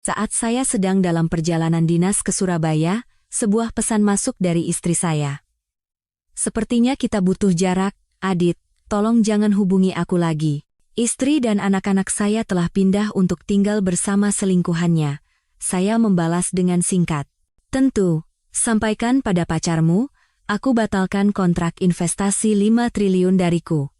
Saat saya sedang dalam perjalanan dinas ke Surabaya, sebuah pesan masuk dari istri saya. Sepertinya kita butuh jarak, Adit, tolong jangan hubungi aku lagi. Istri dan anak-anak saya telah pindah untuk tinggal bersama selingkuhannya. Saya membalas dengan singkat. Tentu, sampaikan pada pacarmu, aku batalkan kontrak investasi 5 triliun dariku.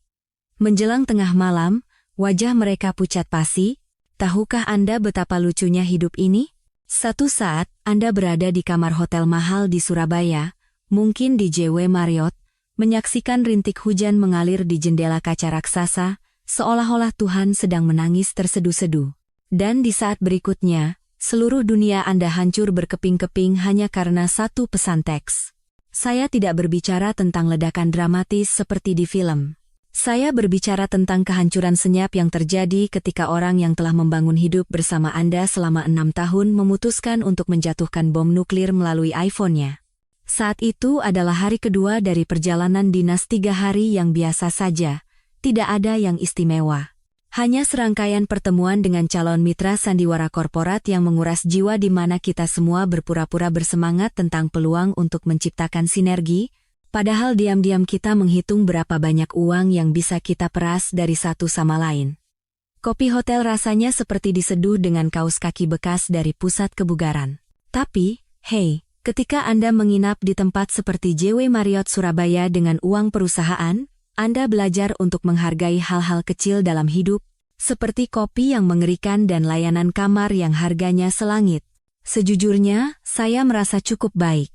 Menjelang tengah malam, wajah mereka pucat pasi. Tahukah Anda betapa lucunya hidup ini? Satu saat, Anda berada di kamar hotel mahal di Surabaya, mungkin di JW Marriott, menyaksikan rintik hujan mengalir di jendela kaca raksasa, seolah-olah Tuhan sedang menangis terseduh-seduh. Dan di saat berikutnya, seluruh dunia Anda hancur berkeping-keping hanya karena satu pesan teks. Saya tidak berbicara tentang ledakan dramatis seperti di film. Saya berbicara tentang kehancuran senyap yang terjadi ketika orang yang telah membangun hidup bersama Anda selama 6 tahun memutuskan untuk menjatuhkan bom nuklir melalui iPhone-nya. Saat itu adalah hari kedua dari perjalanan dinas 3 hari yang biasa saja, tidak ada yang istimewa. Hanya serangkaian pertemuan dengan calon mitra sandiwara korporat yang menguras jiwa di mana kita semua berpura-pura bersemangat tentang peluang untuk menciptakan sinergi, padahal diam-diam kita menghitung berapa banyak uang yang bisa kita peras dari satu sama lain. Kopi hotel rasanya seperti diseduh dengan kaos kaki bekas dari pusat kebugaran. Tapi, hey, ketika Anda menginap di tempat seperti JW Marriott Surabaya dengan uang perusahaan, Anda belajar untuk menghargai hal-hal kecil dalam hidup, seperti kopi yang mengerikan dan layanan kamar yang harganya selangit. Sejujurnya, saya merasa cukup baik.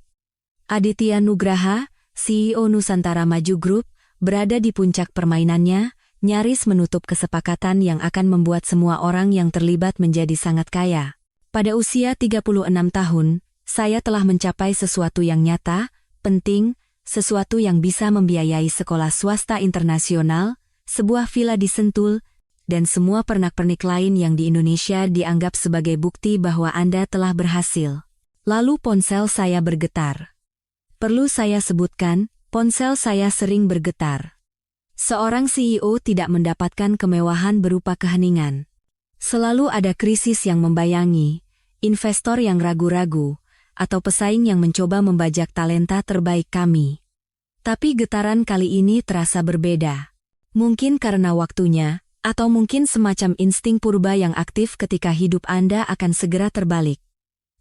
Aditya Nugraha, CEO Nusantara Maju Group, berada di puncak permainannya, nyaris menutup kesepakatan yang akan membuat semua orang yang terlibat menjadi sangat kaya. Pada usia 36 tahun, saya telah mencapai sesuatu yang nyata, penting, sesuatu yang bisa membiayai sekolah swasta internasional, sebuah villa di Sentul, dan semua pernak-pernik lain yang di Indonesia dianggap sebagai bukti bahwa Anda telah berhasil. Lalu ponsel saya bergetar. Perlu saya sebutkan, ponsel saya sering bergetar. Seorang CEO tidak mendapatkan kemewahan berupa keheningan. Selalu ada krisis yang membayangi, investor yang ragu-ragu, atau pesaing yang mencoba membajak talenta terbaik kami. Tapi getaran kali ini terasa berbeda. Mungkin karena waktunya, atau mungkin semacam insting purba yang aktif ketika hidup Anda akan segera terbalik.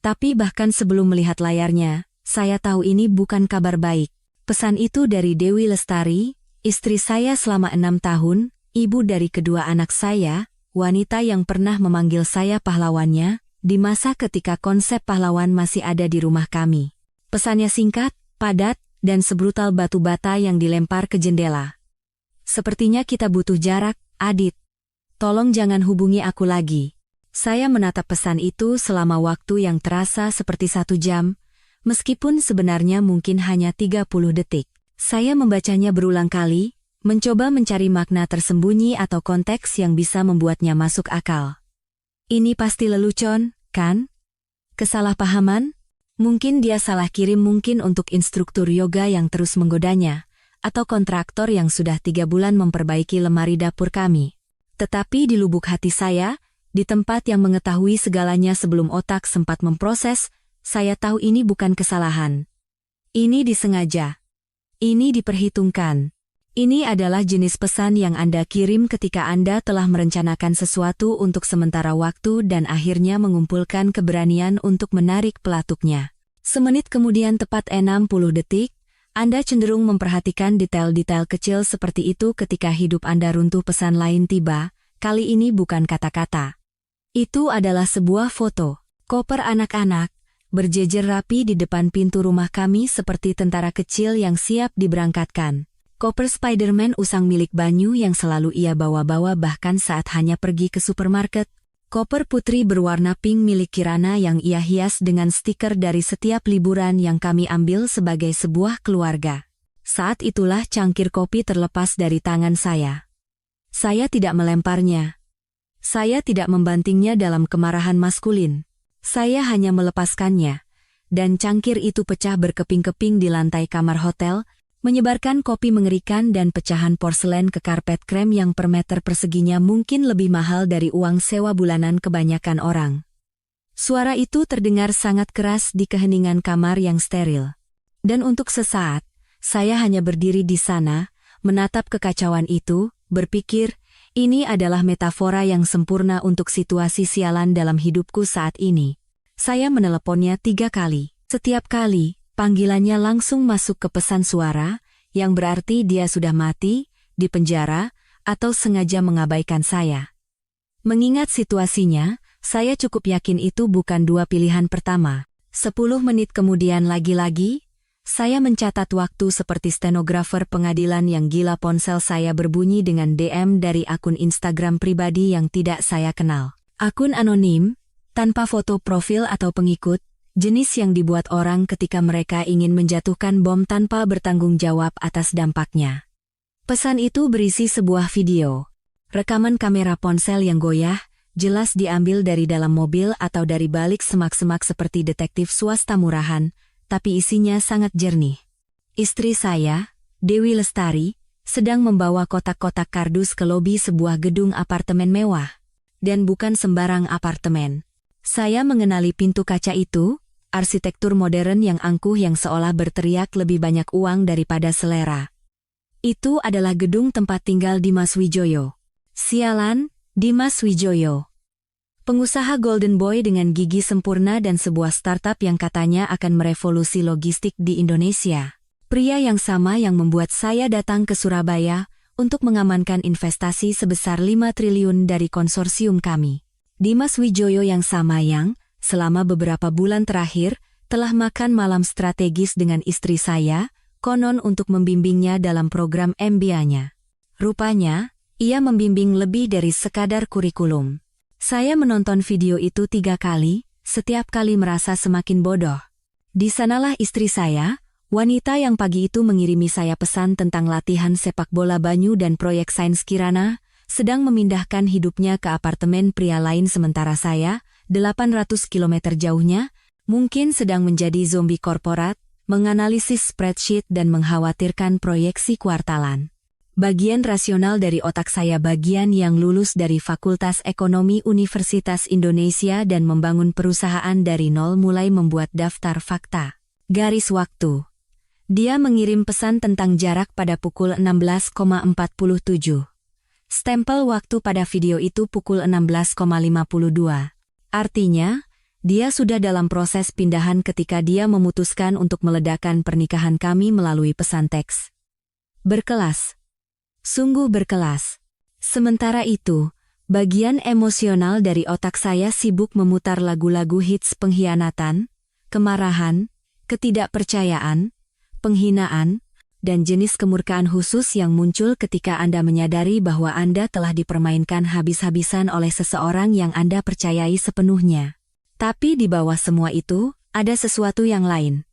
Tapi bahkan sebelum melihat layarnya, saya tahu ini bukan kabar baik. Pesan itu dari Dewi Lestari, istri saya selama 6 tahun, ibu dari kedua anak saya, wanita yang pernah memanggil saya pahlawannya, di masa ketika konsep pahlawan masih ada di rumah kami. Pesannya singkat, padat, dan sebrutal batu bata yang dilempar ke jendela. Sepertinya kita butuh jarak, Adit. Tolong jangan hubungi aku lagi. Saya menatap pesan itu selama waktu yang terasa seperti 1 jam, meskipun sebenarnya mungkin hanya 30 detik. Saya membacanya berulang kali, mencoba mencari makna tersembunyi atau konteks yang bisa membuatnya masuk akal. Ini pasti lelucon, kan? Kesalahpahaman? Mungkin dia salah kirim mungkin untuk instruktur yoga yang terus menggodanya, atau kontraktor yang sudah 3 bulan memperbaiki lemari dapur kami. Tetapi di lubuk hati saya, di tempat yang mengetahui segalanya sebelum otak sempat memproses, saya tahu ini bukan kesalahan. Ini disengaja. Ini diperhitungkan. Ini adalah jenis pesan yang Anda kirim ketika Anda telah merencanakan sesuatu untuk sementara waktu dan akhirnya mengumpulkan keberanian untuk menarik pelatuknya. Semenit kemudian tepat 60 detik, Anda cenderung memperhatikan detail-detail kecil seperti itu ketika hidup Anda runtuh. Pesan lain tiba, kali ini bukan kata-kata. Itu adalah sebuah foto. Koper anak-anak berjejer rapi di depan pintu rumah kami seperti tentara kecil yang siap diberangkatkan. Koper Spider-Man usang milik Banyu yang selalu ia bawa-bawa bahkan saat hanya pergi ke supermarket. Koper putri berwarna pink milik Kirana yang ia hias dengan stiker dari setiap liburan yang kami ambil sebagai sebuah keluarga. Saat itulah cangkir kopi terlepas dari tangan saya. Saya tidak melemparnya. Saya tidak membantingnya dalam kemarahan maskulin. Saya hanya melepaskannya, dan cangkir itu pecah berkeping-keping di lantai kamar hotel, menyebarkan kopi mengerikan dan pecahan porselen ke karpet krem yang per meter perseginya mungkin lebih mahal dari uang sewa bulanan kebanyakan orang. Suara itu terdengar sangat keras di keheningan kamar yang steril. Dan untuk sesaat, saya hanya berdiri di sana, menatap kekacauan itu, berpikir, ini adalah metafora yang sempurna untuk situasi sialan dalam hidupku saat ini. Saya meneleponnya 3 kali. Setiap kali, panggilannya langsung masuk ke pesan suara, yang berarti dia sudah mati, di penjara, atau sengaja mengabaikan saya. Mengingat situasinya, saya cukup yakin itu bukan 2 pilihan pertama. 10 menit kemudian lagi-lagi, saya mencatat waktu seperti stenografer pengadilan yang gila. Ponsel saya berbunyi dengan DM dari akun Instagram pribadi yang tidak saya kenal. Akun anonim, tanpa foto profil atau pengikut, jenis yang dibuat orang ketika mereka ingin menjatuhkan bom tanpa bertanggung jawab atas dampaknya. Pesan itu berisi sebuah video. Rekaman kamera ponsel yang goyah, jelas diambil dari dalam mobil atau dari balik semak-semak seperti detektif swasta murahan, tapi isinya sangat jernih. Istri saya, Dewi Lestari, sedang membawa kotak-kotak kardus ke lobi sebuah gedung apartemen mewah. Dan bukan sembarang apartemen. Saya mengenali pintu kaca itu, arsitektur modern yang angkuh yang seolah berteriak lebih banyak uang daripada selera. Itu adalah gedung tempat tinggal Dimas Wijoyo. Sialan, Dimas Wijoyo. Pengusaha Golden Boy dengan gigi sempurna dan sebuah startup yang katanya akan merevolusi logistik di Indonesia. Pria yang sama yang membuat saya datang ke Surabaya untuk mengamankan investasi sebesar 5 triliun dari konsorsium kami. Dimas Wijoyo yang sama yang, selama beberapa bulan terakhir, telah makan malam strategis dengan istri saya, konon untuk membimbingnya dalam program MBA-nya. Rupanya, ia membimbing lebih dari sekadar kurikulum. Saya menonton video itu 3 kali, setiap kali merasa semakin bodoh. Di sanalah istri saya, wanita yang pagi itu mengirimi saya pesan tentang latihan sepak bola Banyu dan proyek Sains Kirana, sedang memindahkan hidupnya ke apartemen pria lain sementara saya, 800 km jauhnya, mungkin sedang menjadi zombie korporat, menganalisis spreadsheet dan mengkhawatirkan proyeksi kuartalan. Bagian rasional dari otak saya bagian yang lulus dari Fakultas Ekonomi Universitas Indonesia dan membangun perusahaan dari nol mulai membuat daftar fakta. Garis waktu. Dia mengirim pesan tentang jarak pada pukul 16,47. Stempel waktu pada video itu pukul 16,52. Artinya, dia sudah dalam proses pindahan ketika dia memutuskan untuk meledakkan pernikahan kami melalui pesan teks. Berkelas. Sungguh berkelas. Sementara itu, bagian emosional dari otak saya sibuk memutar lagu-lagu hits pengkhianatan, kemarahan, ketidakpercayaan, penghinaan, dan jenis kemurkaan khusus yang muncul ketika Anda menyadari bahwa Anda telah dipermainkan habis-habisan oleh seseorang yang Anda percayai sepenuhnya. Tapi di bawah semua itu, ada sesuatu yang lain.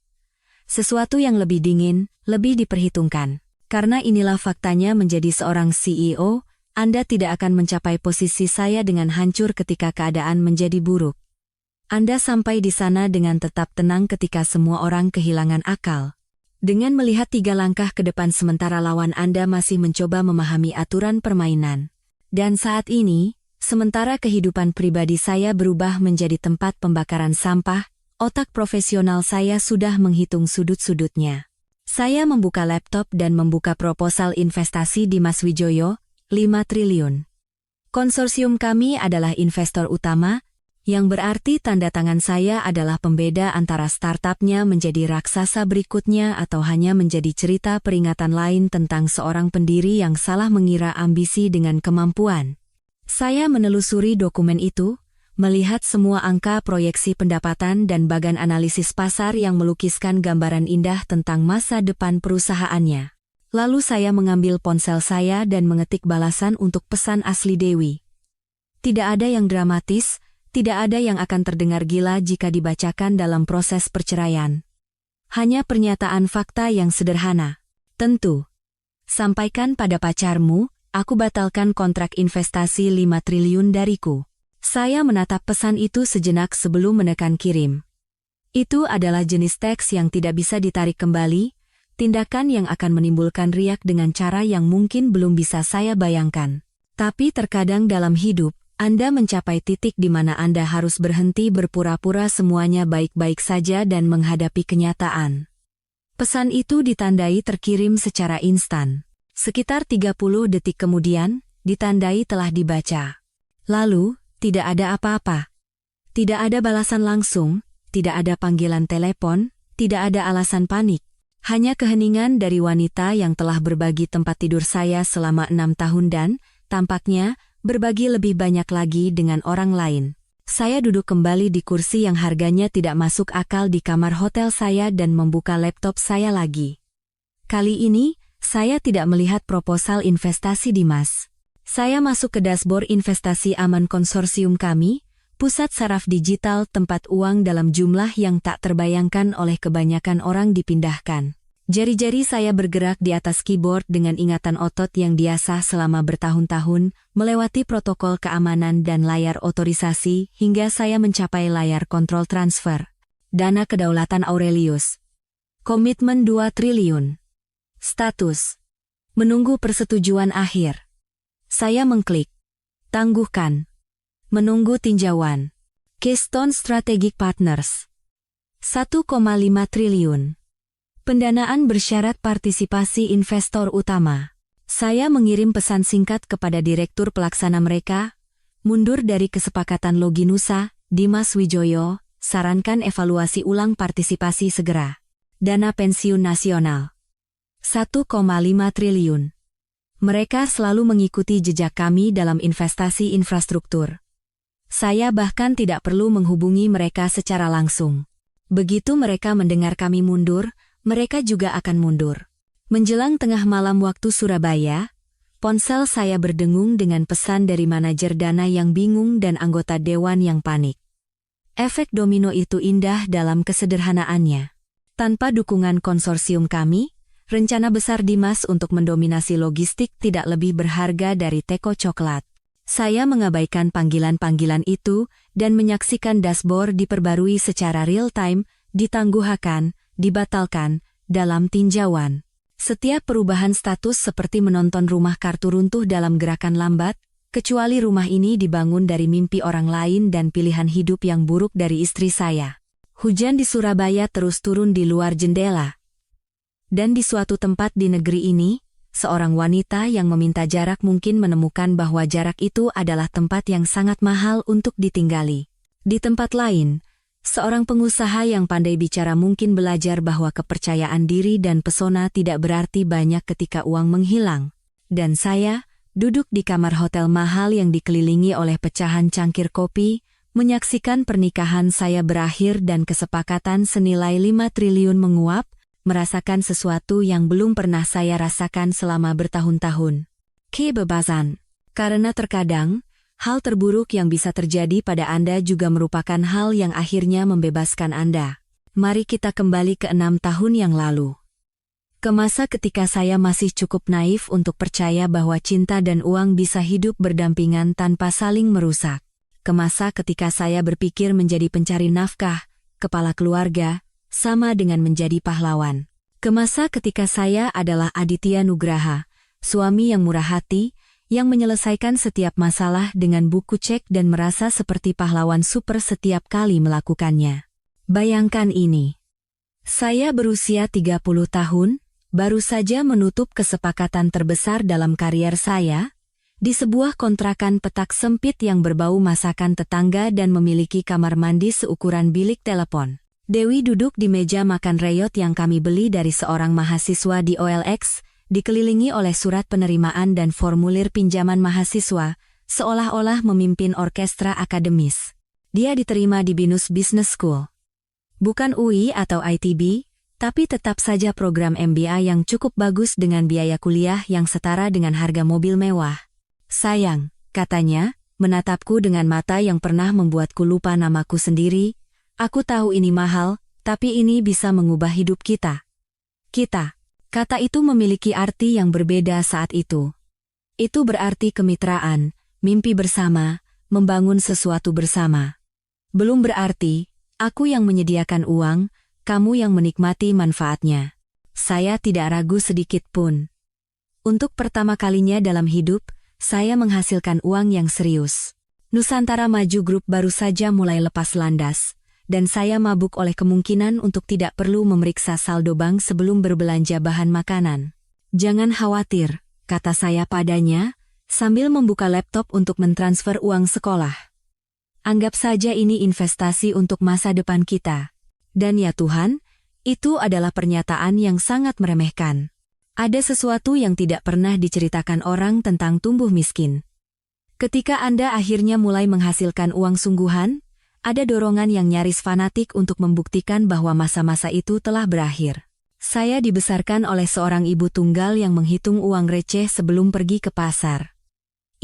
Sesuatu yang lebih dingin, lebih diperhitungkan. Karena inilah faktanya menjadi seorang CEO, Anda tidak akan mencapai posisi saya dengan hancur ketika keadaan menjadi buruk. Anda sampai di sana dengan tetap tenang ketika semua orang kehilangan akal. Dengan melihat 3 langkah ke depan sementara lawan Anda masih mencoba memahami aturan permainan. Dan saat ini, sementara kehidupan pribadi saya berubah menjadi tempat pembakaran sampah, otak profesional saya sudah menghitung sudut-sudutnya. Saya membuka laptop dan membuka proposal investasi Dimas Wijoyo, 5 triliun. Konsorsium kami adalah investor utama, yang berarti tanda tangan saya adalah pembeda antara startupnya menjadi raksasa berikutnya atau hanya menjadi cerita peringatan lain tentang seorang pendiri yang salah mengira ambisi dengan kemampuan. Saya menelusuri dokumen itu, melihat semua angka proyeksi pendapatan dan bagan analisis pasar yang melukiskan gambaran indah tentang masa depan perusahaannya. Lalu saya mengambil ponsel saya dan mengetik balasan untuk pesan asli Dewi. Tidak ada yang dramatis, tidak ada yang akan terdengar gila jika dibacakan dalam proses perceraian. Hanya pernyataan fakta yang sederhana. Tentu. Sampaikan pada pacarmu, aku batalkan kontrak investasi 5 triliun dariku. Saya menatap pesan itu sejenak sebelum menekan kirim. Itu adalah jenis teks yang tidak bisa ditarik kembali, tindakan yang akan menimbulkan riak dengan cara yang mungkin belum bisa saya bayangkan. Tapi terkadang dalam hidup, Anda mencapai titik di mana Anda harus berhenti berpura-pura semuanya baik-baik saja dan menghadapi kenyataan. Pesan itu ditandai terkirim secara instan. Sekitar 30 detik kemudian, ditandai telah dibaca. Lalu, tidak ada apa-apa. Tidak ada balasan langsung, tidak ada panggilan telepon, tidak ada alasan panik. Hanya keheningan dari wanita yang telah berbagi tempat tidur saya selama 6 tahun dan, tampaknya, berbagi lebih banyak lagi dengan orang lain. Saya duduk kembali di kursi yang harganya tidak masuk akal di kamar hotel saya dan membuka laptop saya lagi. Kali ini, saya tidak melihat proposal investasi di emas. Saya masuk ke dashboard investasi aman konsorsium kami, pusat saraf digital tempat uang dalam jumlah yang tak terbayangkan oleh kebanyakan orang dipindahkan. Jari-jari saya bergerak di atas keyboard dengan ingatan otot yang diasah selama bertahun-tahun, melewati protokol keamanan dan layar otorisasi hingga saya mencapai layar kontrol transfer. Dana kedaulatan Aurelius. Komitmen 2 triliun. Status. Menunggu persetujuan akhir. Saya mengklik. Tangguhkan. Menunggu tinjauan. Keystone Strategic Partners. 1,5 triliun. Pendanaan bersyarat partisipasi investor utama. Saya mengirim pesan singkat kepada direktur pelaksana mereka, mundur dari kesepakatan Loginusa, Dimas Wijoyo, sarankan evaluasi ulang partisipasi segera. Dana pensiun nasional. 1,5 triliun. Mereka selalu mengikuti jejak kami dalam investasi infrastruktur. Saya bahkan tidak perlu menghubungi mereka secara langsung. Begitu mereka mendengar kami mundur, mereka juga akan mundur. Menjelang tengah malam waktu Surabaya, ponsel saya berdengung dengan pesan dari manajer dana yang bingung dan anggota dewan yang panik. Efek domino itu indah dalam kesederhanaannya. Tanpa dukungan konsorsium kami, rencana besar Dimas untuk mendominasi logistik tidak lebih berharga dari teko coklat. Saya mengabaikan panggilan-panggilan itu dan menyaksikan dashboard diperbarui secara real-time, ditangguhkan, dibatalkan, dalam tinjauan. Setiap perubahan status seperti menonton rumah kartu runtuh dalam gerakan lambat, kecuali rumah ini dibangun dari mimpi orang lain dan pilihan hidup yang buruk dari istri saya. Hujan di Surabaya terus turun di luar jendela. Dan di suatu tempat di negeri ini, seorang wanita yang meminta jarak mungkin menemukan bahwa jarak itu adalah tempat yang sangat mahal untuk ditinggali. Di tempat lain, seorang pengusaha yang pandai bicara mungkin belajar bahwa kepercayaan diri dan pesona tidak berarti banyak ketika uang menghilang. Dan saya, duduk di kamar hotel mahal yang dikelilingi oleh pecahan cangkir kopi, menyaksikan pernikahan saya berakhir dan kesepakatan senilai 5 triliun menguap, merasakan sesuatu yang belum pernah saya rasakan selama bertahun-tahun. Kebebasan. Karena terkadang, hal terburuk yang bisa terjadi pada Anda juga merupakan hal yang akhirnya membebaskan Anda. Mari kita kembali ke 6 tahun yang lalu. Ke masa ketika saya masih cukup naif untuk percaya bahwa cinta dan uang bisa hidup berdampingan tanpa saling merusak. Ke masa ketika saya berpikir menjadi pencari nafkah, kepala keluarga, sama dengan menjadi pahlawan. Ke masa ketika saya adalah Aditya Nugraha, suami yang murah hati, yang menyelesaikan setiap masalah dengan buku cek dan merasa seperti pahlawan super setiap kali melakukannya. Bayangkan ini. Saya berusia 30 tahun, baru saja menutup kesepakatan terbesar dalam karier saya, di sebuah kontrakan petak sempit yang berbau masakan tetangga dan memiliki kamar mandi seukuran bilik telepon. Dewi duduk di meja makan reyot yang kami beli dari seorang mahasiswa di OLX, dikelilingi oleh surat penerimaan dan formulir pinjaman mahasiswa, seolah-olah memimpin orkestra akademis. Dia diterima di Binus Business School. Bukan UI atau ITB, tapi tetap saja program MBA yang cukup bagus dengan biaya kuliah yang setara dengan harga mobil mewah. Sayang, katanya, menatapku dengan mata yang pernah membuatku lupa namaku sendiri. Aku tahu ini mahal, tapi ini bisa mengubah hidup kita. Kita. Kata itu memiliki arti yang berbeda saat itu. Itu berarti kemitraan, mimpi bersama, membangun sesuatu bersama. Belum berarti, aku yang menyediakan uang, kamu yang menikmati manfaatnya. Saya tidak ragu sedikit pun. Untuk pertama kalinya dalam hidup, saya menghasilkan uang yang serius. Nusantara Maju Group baru saja mulai lepas landas, dan saya mabuk oleh kemungkinan untuk tidak perlu memeriksa saldo bank sebelum berbelanja bahan makanan. Jangan khawatir, kata saya padanya, sambil membuka laptop untuk mentransfer uang sekolah. Anggap saja ini investasi untuk masa depan kita. Dan ya Tuhan, itu adalah pernyataan yang sangat meremehkan. Ada sesuatu yang tidak pernah diceritakan orang tentang tumbuh miskin. Ketika Anda akhirnya mulai menghasilkan uang sungguhan, ada dorongan yang nyaris fanatik untuk membuktikan bahwa masa-masa itu telah berakhir. Saya dibesarkan oleh seorang ibu tunggal yang menghitung uang receh sebelum pergi ke pasar.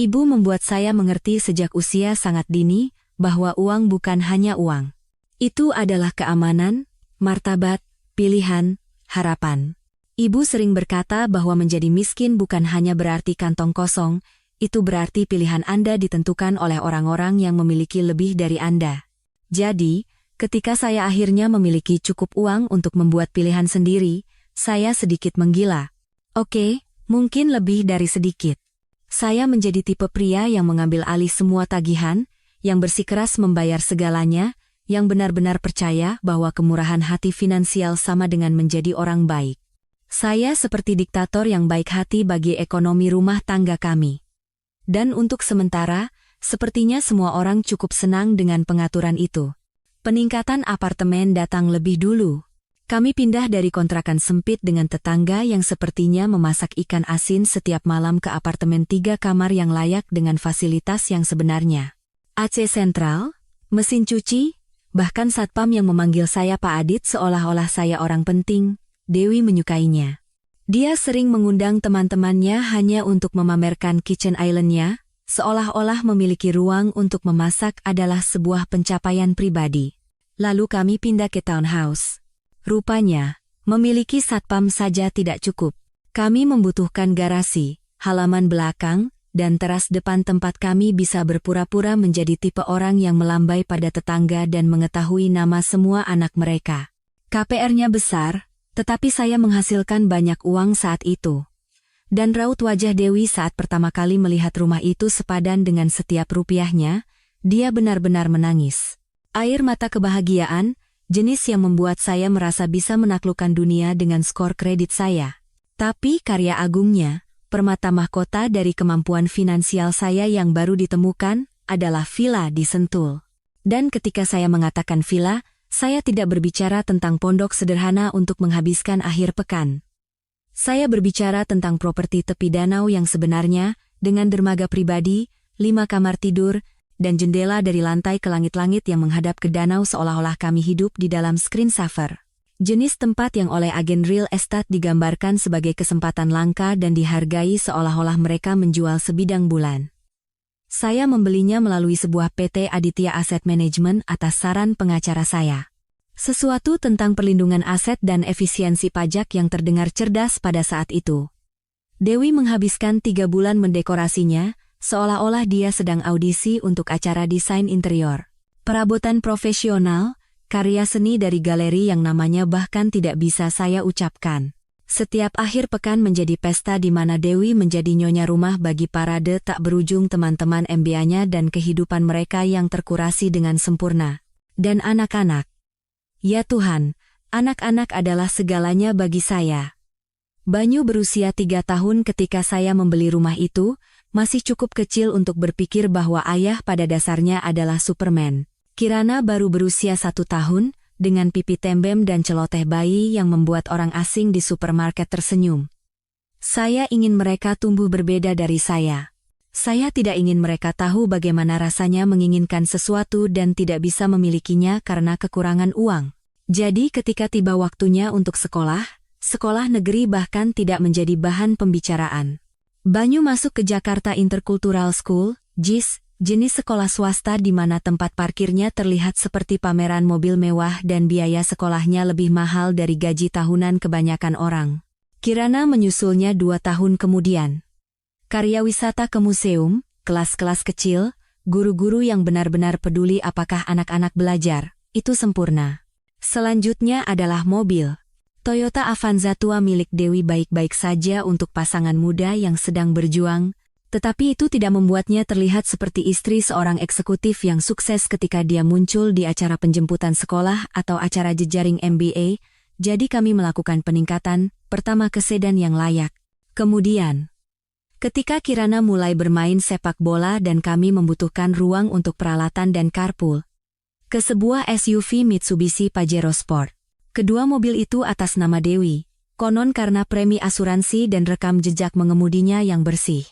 Ibu membuat saya mengerti sejak usia sangat dini bahwa uang bukan hanya uang. Itu adalah keamanan, martabat, pilihan, harapan. Ibu sering berkata bahwa menjadi miskin bukan hanya berarti kantong kosong, itu berarti pilihan Anda ditentukan oleh orang-orang yang memiliki lebih dari Anda. Jadi, ketika saya akhirnya memiliki cukup uang untuk membuat pilihan sendiri, saya sedikit menggila. Oke, mungkin lebih dari sedikit. Saya menjadi tipe pria yang mengambil alih semua tagihan, yang bersikeras membayar segalanya, yang benar-benar percaya bahwa kemurahan hati finansial sama dengan menjadi orang baik. Saya seperti diktator yang baik hati bagi ekonomi rumah tangga kami. Dan untuk sementara, sepertinya semua orang cukup senang dengan pengaturan itu. Peningkatan apartemen datang lebih dulu. Kami pindah dari kontrakan sempit dengan tetangga yang sepertinya memasak ikan asin setiap malam ke apartemen 3 kamar yang layak dengan fasilitas yang sebenarnya. AC sentral, mesin cuci, bahkan satpam yang memanggil saya Pak Adit seolah-olah saya orang penting. Dewi menyukainya. Dia sering mengundang teman-temannya hanya untuk memamerkan kitchen island-nya, seolah-olah memiliki ruang untuk memasak adalah sebuah pencapaian pribadi. Lalu kami pindah ke townhouse. Rupanya, memiliki satpam saja tidak cukup. Kami membutuhkan garasi, halaman belakang, dan teras depan tempat kami bisa berpura-pura menjadi tipe orang yang melambai pada tetangga dan mengetahui nama semua anak mereka. KPR-nya besar, tetapi saya menghasilkan banyak uang saat itu. Dan raut wajah Dewi saat pertama kali melihat rumah itu sepadan dengan setiap rupiahnya, dia benar-benar menangis. Air mata kebahagiaan, jenis yang membuat saya merasa bisa menaklukkan dunia dengan skor kredit saya. Tapi karya agungnya, permata mahkota dari kemampuan finansial saya yang baru ditemukan, adalah villa di Sentul. Dan ketika saya mengatakan villa, saya tidak berbicara tentang pondok sederhana untuk menghabiskan akhir pekan. Saya berbicara tentang properti tepi danau yang sebenarnya, dengan dermaga pribadi, 5 kamar tidur, dan jendela dari lantai ke langit-langit yang menghadap ke danau seolah-olah kami hidup di dalam screensaver. Jenis tempat yang oleh agen real estate digambarkan sebagai kesempatan langka dan dihargai seolah-olah mereka menjual sebidang bulan. Saya membelinya melalui sebuah PT Aditya Asset Management atas saran pengacara saya. Sesuatu tentang perlindungan aset dan efisiensi pajak yang terdengar cerdas pada saat itu. Dewi menghabiskan 3 bulan mendekorasinya, seolah-olah dia sedang audisi untuk acara desain interior. Perabotan profesional, karya seni dari galeri yang namanya bahkan tidak bisa saya ucapkan. Setiap akhir pekan menjadi pesta di mana Dewi menjadi nyonya rumah bagi parade tak berujung teman-teman MBA-nya dan kehidupan mereka yang terkurasi dengan sempurna. Dan anak-anak. Ya Tuhan, anak-anak adalah segalanya bagi saya. Banyu berusia 3 tahun ketika saya membeli rumah itu, masih cukup kecil untuk berpikir bahwa ayah pada dasarnya adalah Superman. Kirana baru berusia 1 tahun, dengan pipi tembem dan celoteh bayi yang membuat orang asing di supermarket tersenyum. Saya ingin mereka tumbuh berbeda dari saya. Saya tidak ingin mereka tahu bagaimana rasanya menginginkan sesuatu dan tidak bisa memilikinya karena kekurangan uang. Jadi ketika tiba waktunya untuk sekolah, sekolah negeri bahkan tidak menjadi bahan pembicaraan. Banyu masuk ke Jakarta Intercultural School, JIS, jenis sekolah swasta di mana tempat parkirnya terlihat seperti pameran mobil mewah dan biaya sekolahnya lebih mahal dari gaji tahunan kebanyakan orang. Kirana menyusulnya 2 tahun kemudian. Karya wisata ke museum, kelas-kelas kecil, guru-guru yang benar-benar peduli apakah anak-anak belajar, itu sempurna. Selanjutnya adalah mobil. Toyota Avanza tua milik Dewi baik-baik saja untuk pasangan muda yang sedang berjuang, Tetapi itu tidak membuatnya terlihat seperti istri seorang eksekutif yang sukses ketika dia muncul di acara penjemputan sekolah atau acara jejaring MBA, jadi kami melakukan peningkatan, pertama ke sedan yang layak. Kemudian, ketika Kirana mulai bermain sepak bola dan kami membutuhkan ruang untuk peralatan dan carpool, ke sebuah SUV Mitsubishi Pajero Sport. Kedua mobil itu atas nama Dewi, konon karena premi asuransi dan rekam jejak mengemudinya yang bersih.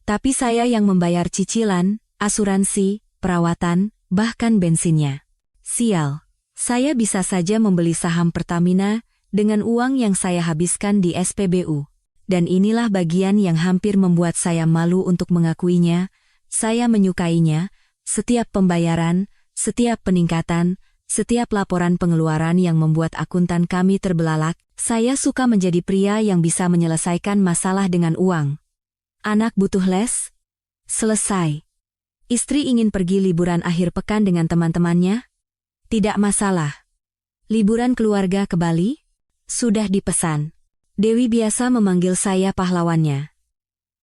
Tapi saya yang membayar cicilan, asuransi, perawatan, bahkan bensinnya. Sial, saya bisa saja membeli saham Pertamina dengan uang yang saya habiskan di SPBU. Dan inilah bagian yang hampir membuat saya malu untuk mengakuinya. Saya menyukainya, setiap pembayaran, setiap peningkatan, setiap laporan pengeluaran yang membuat akuntan kami terbelalak. Saya suka menjadi pria yang bisa menyelesaikan masalah dengan uang. Anak butuh les? Selesai. Istri ingin pergi liburan akhir pekan dengan teman-temannya? Tidak masalah. Liburan keluarga ke Bali? Sudah dipesan. Dewi biasa memanggil saya pahlawannya.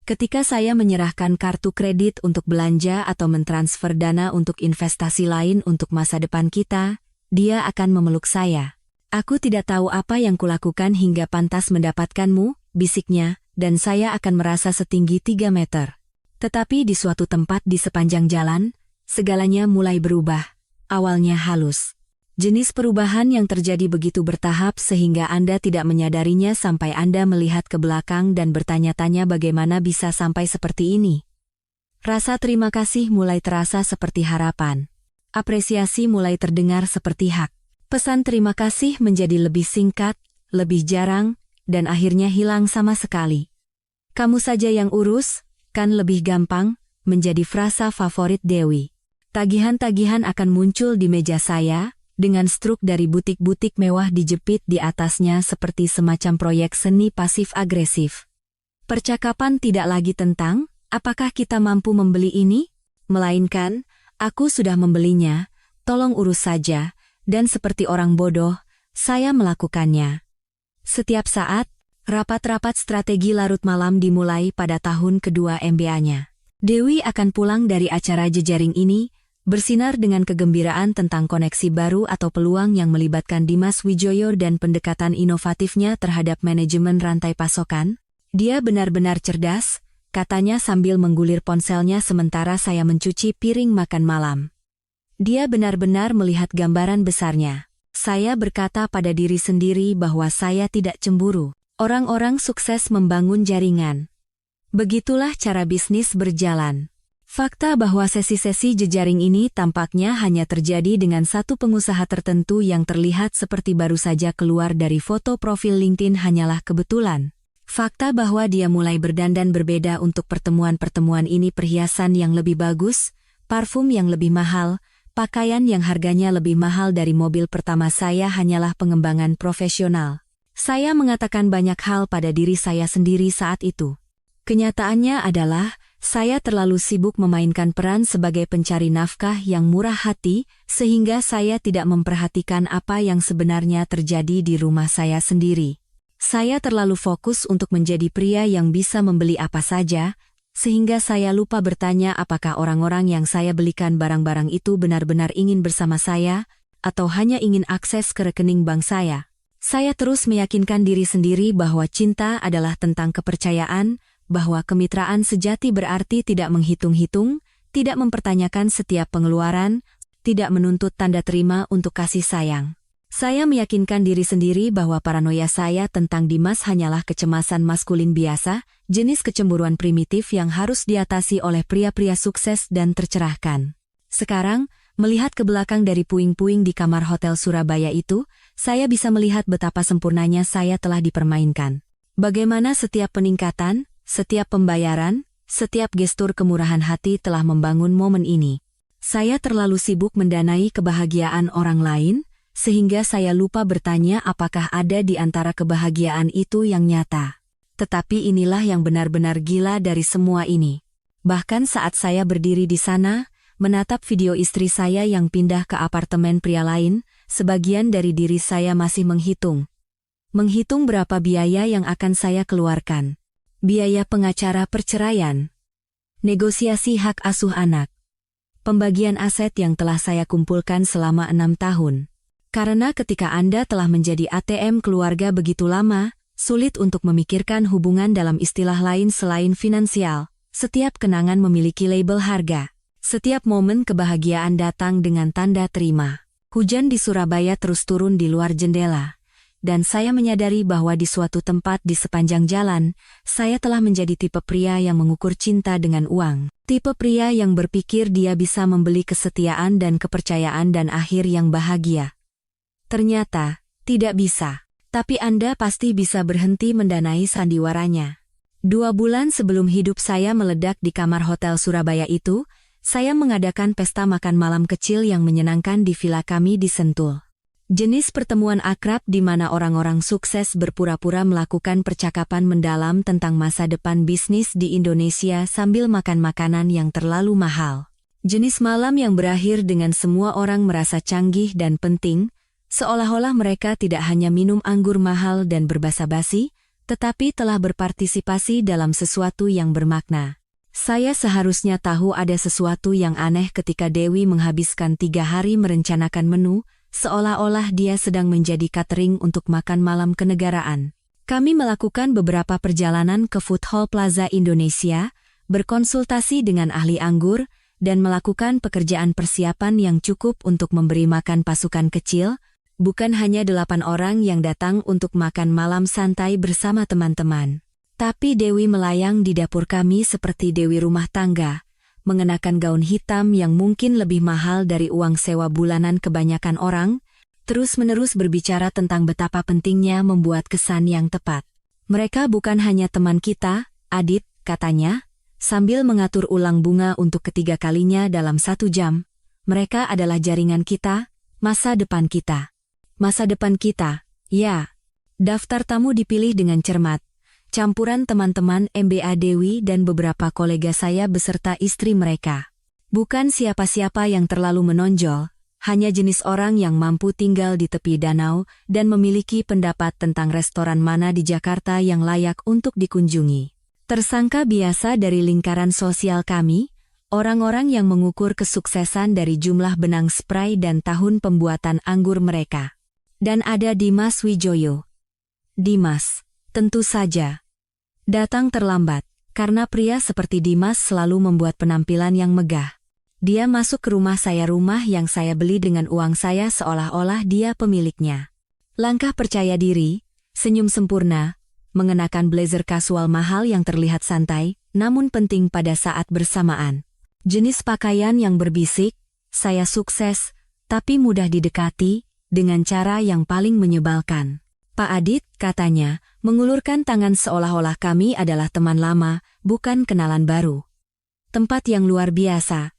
Ketika saya menyerahkan kartu kredit untuk belanja atau mentransfer dana untuk investasi lain untuk masa depan kita, dia akan memeluk saya. Aku tidak tahu apa yang kulakukan hingga pantas mendapatkanmu, bisiknya, dan saya akan merasa setinggi 3 meter. Tetapi di suatu tempat di sepanjang jalan, segalanya mulai berubah. Awalnya halus. Jenis perubahan yang terjadi begitu bertahap sehingga Anda tidak menyadarinya sampai Anda melihat ke belakang dan bertanya-tanya bagaimana bisa sampai seperti ini. Rasa terima kasih mulai terasa seperti harapan. Apresiasi mulai terdengar seperti hak. Pesan terima kasih menjadi lebih singkat, lebih jarang, dan akhirnya hilang sama sekali. Kamu saja yang urus, kan lebih gampang, menjadi frasa favorit Dewi. Tagihan-tagihan akan muncul di meja saya, dengan struk dari butik-butik mewah dijepit di atasnya seperti semacam proyek seni pasif-agresif. Percakapan tidak lagi tentang, apakah kita mampu membeli ini? Melainkan, aku sudah membelinya, tolong urus saja, dan seperti orang bodoh, saya melakukannya. Setiap saat, rapat-rapat strategi larut malam dimulai pada tahun kedua MBA-nya. Dewi akan pulang dari acara jejaring ini, bersinar dengan kegembiraan tentang koneksi baru atau peluang yang melibatkan Dimas Wijoyo dan pendekatan inovatifnya terhadap manajemen rantai pasokan. Dia benar-benar cerdas, katanya sambil menggulir ponselnya sementara saya mencuci piring makan malam. Dia benar-benar melihat gambaran besarnya. Saya berkata pada diri sendiri bahwa saya tidak cemburu. Orang-orang sukses membangun jaringan. Begitulah cara bisnis berjalan. Fakta bahwa sesi-sesi jejaring ini tampaknya hanya terjadi dengan satu pengusaha tertentu yang terlihat seperti baru saja keluar dari foto profil LinkedIn hanyalah kebetulan. Fakta bahwa dia mulai berdandan berbeda untuk pertemuan-pertemuan ini, perhiasan yang lebih bagus, parfum yang lebih mahal, pakaian yang harganya lebih mahal dari mobil pertama saya hanyalah pengembangan profesional. Saya mengatakan banyak hal pada diri saya sendiri saat itu. Kenyataannya adalah, saya terlalu sibuk memainkan peran sebagai pencari nafkah yang murah hati, sehingga saya tidak memperhatikan apa yang sebenarnya terjadi di rumah saya sendiri. Saya terlalu fokus untuk menjadi pria yang bisa membeli apa saja, sehingga saya lupa bertanya apakah orang-orang yang saya belikan barang-barang itu benar-benar ingin bersama saya, atau hanya ingin akses ke rekening bank saya. Saya terus meyakinkan diri sendiri bahwa cinta adalah tentang kepercayaan, bahwa kemitraan sejati berarti tidak menghitung-hitung, tidak mempertanyakan setiap pengeluaran, tidak menuntut tanda terima untuk kasih sayang. Saya meyakinkan diri sendiri bahwa paranoia saya tentang Dimas hanyalah kecemasan maskulin biasa, jenis kecemburuan primitif yang harus diatasi oleh pria-pria sukses dan tercerahkan. Sekarang, melihat ke belakang dari puing-puing di kamar hotel Surabaya itu, saya bisa melihat betapa sempurnanya saya telah dipermainkan. Bagaimana setiap peningkatan, setiap pembayaran, setiap gestur kemurahan hati telah membangun momen ini. Saya terlalu sibuk mendanai kebahagiaan orang lain, sehingga saya lupa bertanya apakah ada di antara kebahagiaan itu yang nyata. Tetapi inilah yang benar-benar gila dari semua ini. Bahkan saat saya berdiri di sana, menatap video istri saya yang pindah ke apartemen pria lain, sebagian dari diri saya masih menghitung. Menghitung berapa biaya yang akan saya keluarkan. Biaya pengacara perceraian, Negosiasi hak asuh anak. Pembagian aset yang telah saya kumpulkan selama 6 tahun. Karena ketika Anda telah menjadi ATM keluarga begitu lama, sulit untuk memikirkan hubungan dalam istilah lain selain finansial. Setiap kenangan memiliki label harga. Setiap momen kebahagiaan datang dengan tanda terima. Hujan di Surabaya terus turun di luar jendela. Dan saya menyadari bahwa di suatu tempat di sepanjang jalan, saya telah menjadi tipe pria yang mengukur cinta dengan uang. Tipe pria yang berpikir dia bisa membeli kesetiaan dan kepercayaan dan akhir yang bahagia. Ternyata, tidak bisa. Tapi Anda pasti bisa berhenti mendanai sandiwaranya. 2 bulan sebelum hidup saya meledak di kamar hotel Surabaya itu, saya mengadakan pesta makan malam kecil yang menyenangkan di villa kami di Sentul. Jenis pertemuan akrab di mana orang-orang sukses berpura-pura melakukan percakapan mendalam tentang masa depan bisnis di Indonesia sambil makan makanan yang terlalu mahal. Jenis malam yang berakhir dengan semua orang merasa canggih dan penting, seolah-olah mereka tidak hanya minum anggur mahal dan berbasa-basi, tetapi telah berpartisipasi dalam sesuatu yang bermakna. Saya seharusnya tahu ada sesuatu yang aneh ketika Dewi menghabiskan 3 hari merencanakan menu, seolah-olah dia sedang menjadi catering untuk makan malam kenegaraan. Kami melakukan beberapa perjalanan ke Food Hall Plaza Indonesia, berkonsultasi dengan ahli anggur, dan melakukan pekerjaan persiapan yang cukup untuk memberi makan pasukan kecil, bukan hanya 8 orang yang datang untuk makan malam santai bersama teman-teman. Tapi Dewi melayang di dapur kami seperti Dewi rumah tangga, mengenakan gaun hitam yang mungkin lebih mahal dari uang sewa bulanan kebanyakan orang, terus-menerus berbicara tentang betapa pentingnya membuat kesan yang tepat. Mereka bukan hanya teman kita, Adit, katanya, sambil mengatur ulang bunga untuk ketiga kalinya dalam 1 jam. Mereka adalah jaringan kita, masa depan kita. Masa depan kita, ya. Daftar tamu dipilih dengan cermat. Campuran teman-teman MBA Dewi dan beberapa kolega saya beserta istri mereka. Bukan siapa-siapa yang terlalu menonjol, hanya jenis orang yang mampu tinggal di tepi danau dan memiliki pendapat tentang restoran mana di Jakarta yang layak untuk dikunjungi. Tersangka biasa dari lingkaran sosial kami, orang-orang yang mengukur kesuksesan dari jumlah benang spray dan tahun pembuatan anggur mereka. Dan ada Dimas Wijoyo. Dimas. Tentu saja. Datang terlambat, karena pria seperti Dimas selalu membuat penampilan yang megah. Dia masuk ke rumah yang saya beli dengan uang saya seolah-olah dia pemiliknya. Langkah percaya diri, senyum sempurna, mengenakan blazer kasual mahal yang terlihat santai, namun penting pada saat bersamaan. Jenis pakaian yang berbisik, saya sukses, tapi mudah didekati, dengan cara yang paling menyebalkan. Pak Adit, katanya, mengulurkan tangan seolah-olah kami adalah teman lama, bukan kenalan baru. Tempat yang luar biasa.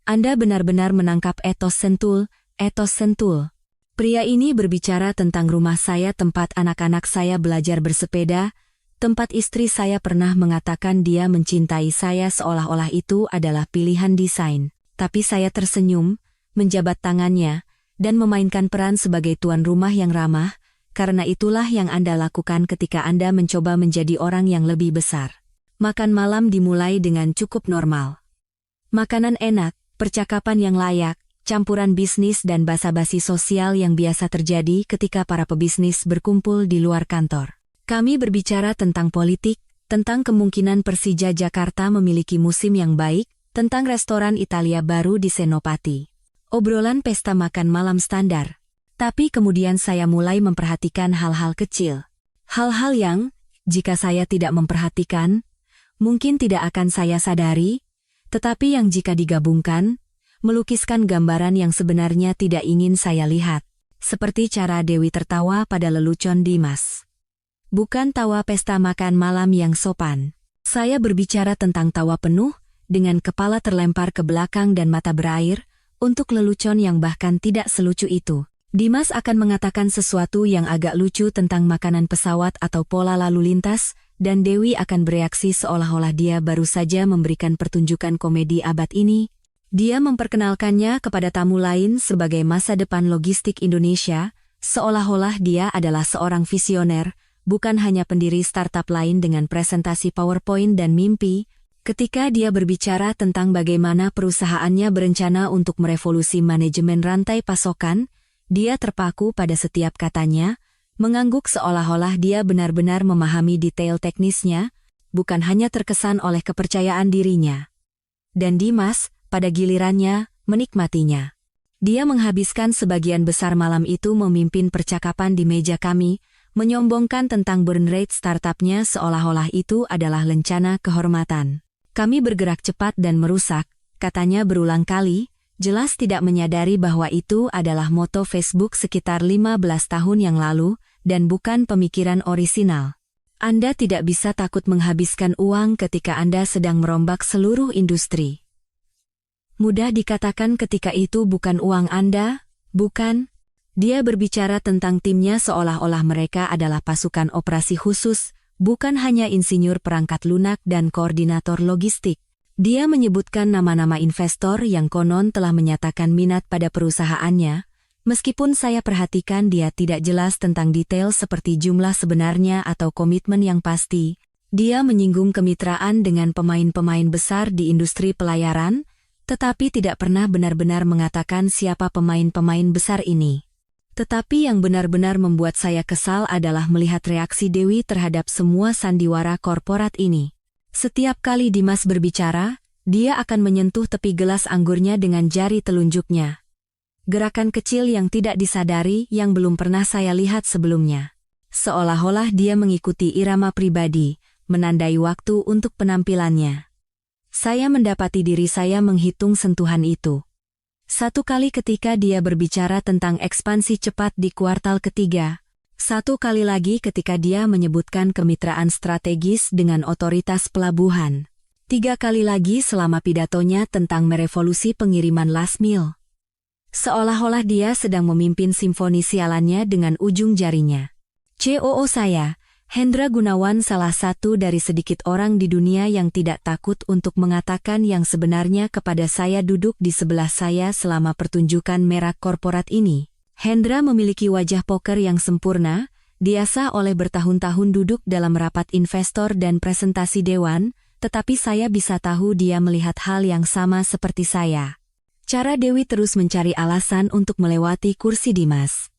Anda benar-benar menangkap etos Sentul, etos Sentul. Pria ini berbicara tentang rumah saya tempat anak-anak saya belajar bersepeda, tempat istri saya pernah mengatakan dia mencintai saya seolah-olah itu adalah pilihan desain. Tapi saya tersenyum, menjabat tangannya, dan memainkan peran sebagai tuan rumah yang ramah, karena itulah yang Anda lakukan ketika Anda mencoba menjadi orang yang lebih besar. Makan malam dimulai dengan cukup normal. Makanan enak, percakapan yang layak, campuran bisnis dan basa-basi sosial yang biasa terjadi ketika para pebisnis berkumpul di luar kantor. Kami berbicara tentang politik, tentang kemungkinan Persija Jakarta memiliki musim yang baik, tentang restoran Italia baru di Senopati. Obrolan pesta makan malam standar. Tapi kemudian saya mulai memperhatikan hal-hal kecil. Hal-hal yang, jika saya tidak memperhatikan, mungkin tidak akan saya sadari, tetapi yang jika digabungkan, melukiskan gambaran yang sebenarnya tidak ingin saya lihat. Seperti cara Dewi tertawa pada lelucon Dimas. Bukan tawa pesta makan malam yang sopan. Saya berbicara tentang tawa penuh, dengan kepala terlempar ke belakang dan mata berair, untuk lelucon yang bahkan tidak selucu itu. Dimas akan mengatakan sesuatu yang agak lucu tentang makanan pesawat atau pola lalu lintas, dan Dewi akan bereaksi seolah-olah dia baru saja memberikan pertunjukan komedi abad ini. Dia memperkenalkannya kepada tamu lain sebagai masa depan logistik Indonesia, seolah-olah dia adalah seorang visioner, bukan hanya pendiri startup lain dengan presentasi PowerPoint dan mimpi. Ketika dia berbicara tentang bagaimana perusahaannya berencana untuk merevolusi manajemen rantai pasokan, dia terpaku pada setiap katanya, mengangguk seolah-olah dia benar-benar memahami detail teknisnya, bukan hanya terkesan oleh kepercayaan dirinya. Dan Dimas, pada gilirannya, menikmatinya. Dia menghabiskan sebagian besar malam itu memimpin percakapan di meja kami, menyombongkan tentang burn rate startupnya seolah-olah itu adalah lencana kehormatan. Kami bergerak cepat dan merusak, katanya berulang kali, jelas tidak menyadari bahwa itu adalah moto Facebook sekitar 15 tahun yang lalu, dan bukan pemikiran orisinal. Anda tidak bisa takut menghabiskan uang ketika Anda sedang merombak seluruh industri. Mudah dikatakan ketika itu bukan uang Anda, bukan? Dia berbicara tentang timnya seolah-olah mereka adalah pasukan operasi khusus, bukan hanya insinyur perangkat lunak dan koordinator logistik. Dia menyebutkan nama-nama investor yang konon telah menyatakan minat pada perusahaannya, meskipun saya perhatikan dia tidak jelas tentang detail seperti jumlah sebenarnya atau komitmen yang pasti. Dia menyinggung kemitraan dengan pemain-pemain besar di industri pelayaran, tetapi tidak pernah benar-benar mengatakan siapa pemain-pemain besar ini. Tetapi yang benar-benar membuat saya kesal adalah melihat reaksi Dewi terhadap semua sandiwara korporat ini. Setiap kali Dimas berbicara, dia akan menyentuh tepi gelas anggurnya dengan jari telunjuknya. Gerakan kecil yang tidak disadari yang belum pernah saya lihat sebelumnya. Seolah-olah dia mengikuti irama pribadi, menandai waktu untuk penampilannya. Saya mendapati diri saya menghitung sentuhan itu. Satu kali ketika dia berbicara tentang ekspansi cepat di kuartal ketiga. Satu kali lagi ketika dia menyebutkan kemitraan strategis dengan otoritas pelabuhan. 3 kali lagi selama pidatonya tentang merevolusi pengiriman last mile. Seolah-olah dia sedang memimpin simfoni sialannya dengan ujung jarinya. COO saya, Hendra Gunawan, salah satu dari sedikit orang di dunia yang tidak takut untuk mengatakan yang sebenarnya kepada saya duduk di sebelah saya selama pertunjukan merek korporat ini. Hendra memiliki wajah poker yang sempurna, diasah oleh bertahun-tahun duduk dalam rapat investor dan presentasi dewan, tetapi saya bisa tahu dia melihat hal yang sama seperti saya. Cara Dewi terus mencari alasan untuk melewati kursi Dimas.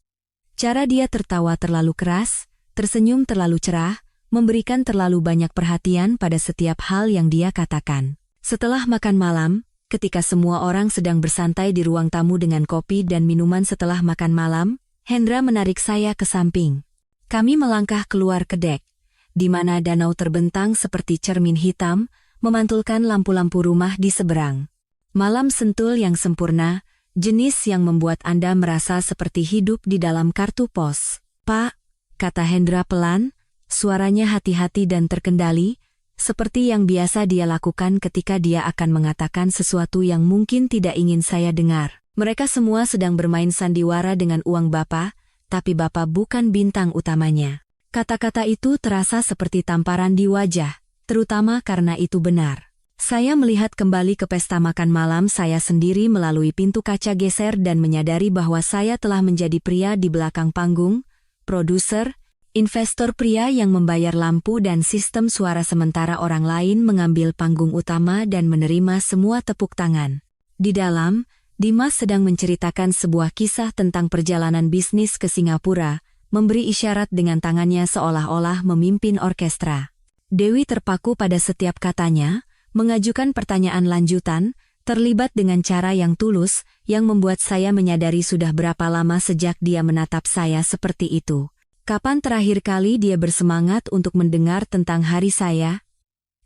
Cara dia tertawa terlalu keras, tersenyum terlalu cerah, memberikan terlalu banyak perhatian pada setiap hal yang dia katakan. Setelah makan malam, ketika semua orang sedang bersantai di ruang tamu dengan kopi dan minuman setelah makan malam, Hendra menarik saya ke samping. Kami melangkah keluar ke dek, di mana danau terbentang seperti cermin hitam, memantulkan lampu-lampu rumah di seberang. Malam sentul yang sempurna, jenis yang membuat Anda merasa seperti hidup di dalam kartu pos. Pak, kata Hendra pelan, suaranya hati-hati dan terkendali, seperti yang biasa dia lakukan ketika dia akan mengatakan sesuatu yang mungkin tidak ingin saya dengar. Mereka semua sedang bermain sandiwara dengan uang Bapak, tapi Bapak bukan bintang utamanya. Kata-kata itu terasa seperti tamparan di wajah, terutama karena itu benar. Saya melihat kembali ke pesta makan malam saya sendiri melalui pintu kaca geser dan menyadari bahwa saya telah menjadi pria di belakang panggung, produser, investor pria yang membayar lampu dan sistem suara sementara orang lain mengambil panggung utama dan menerima semua tepuk tangan. Di dalam, Dimas sedang menceritakan sebuah kisah tentang perjalanan bisnis ke Singapura, memberi isyarat dengan tangannya seolah-olah memimpin orkestra. Dewi terpaku pada setiap katanya, mengajukan pertanyaan lanjutan, terlibat dengan cara yang tulus, yang membuat saya menyadari sudah berapa lama sejak dia menatap saya seperti itu. Kapan terakhir kali dia bersemangat untuk mendengar tentang hari saya?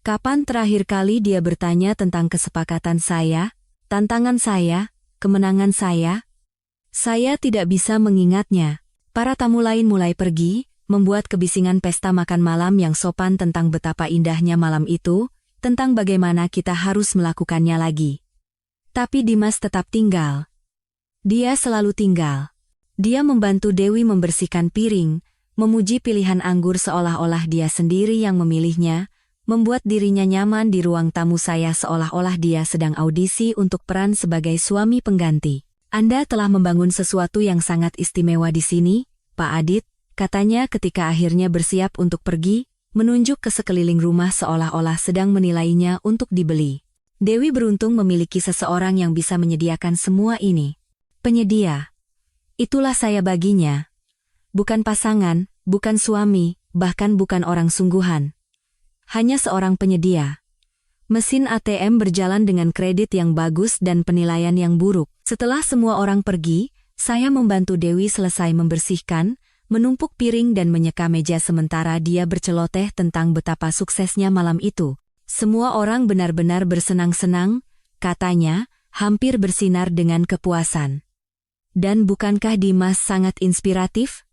Kapan terakhir kali dia bertanya tentang kesepakatan saya, tantangan saya, kemenangan saya? Saya tidak bisa mengingatnya. Para tamu lain mulai pergi, membuat kebisingan pesta makan malam yang sopan tentang betapa indahnya malam itu, tentang bagaimana kita harus melakukannya lagi. Tapi Dimas tetap tinggal. Dia selalu tinggal. Dia membantu Dewi membersihkan piring, memuji pilihan anggur seolah-olah dia sendiri yang memilihnya, membuat dirinya nyaman di ruang tamu saya seolah-olah dia sedang audisi untuk peran sebagai suami pengganti. Anda telah membangun sesuatu yang sangat istimewa di sini, Pak Adit, katanya ketika akhirnya bersiap untuk pergi. menunjuk ke sekeliling rumah seolah-olah sedang menilainya untuk dibeli. Dewi beruntung memiliki seseorang yang bisa menyediakan semua ini. Penyedia. Itulah saya baginya. Bukan pasangan, bukan suami, bahkan bukan orang sungguhan. Hanya seorang penyedia. Mesin ATM berjalan dengan kredit yang bagus dan penilaian yang buruk. Setelah semua orang pergi, saya membantu Dewi selesai membersihkan, menumpuk piring dan menyeka meja sementara dia berceloteh tentang betapa suksesnya malam itu. Semua orang benar-benar bersenang-senang, katanya, hampir bersinar dengan kepuasan. Dan bukankah Dimas sangat inspiratif?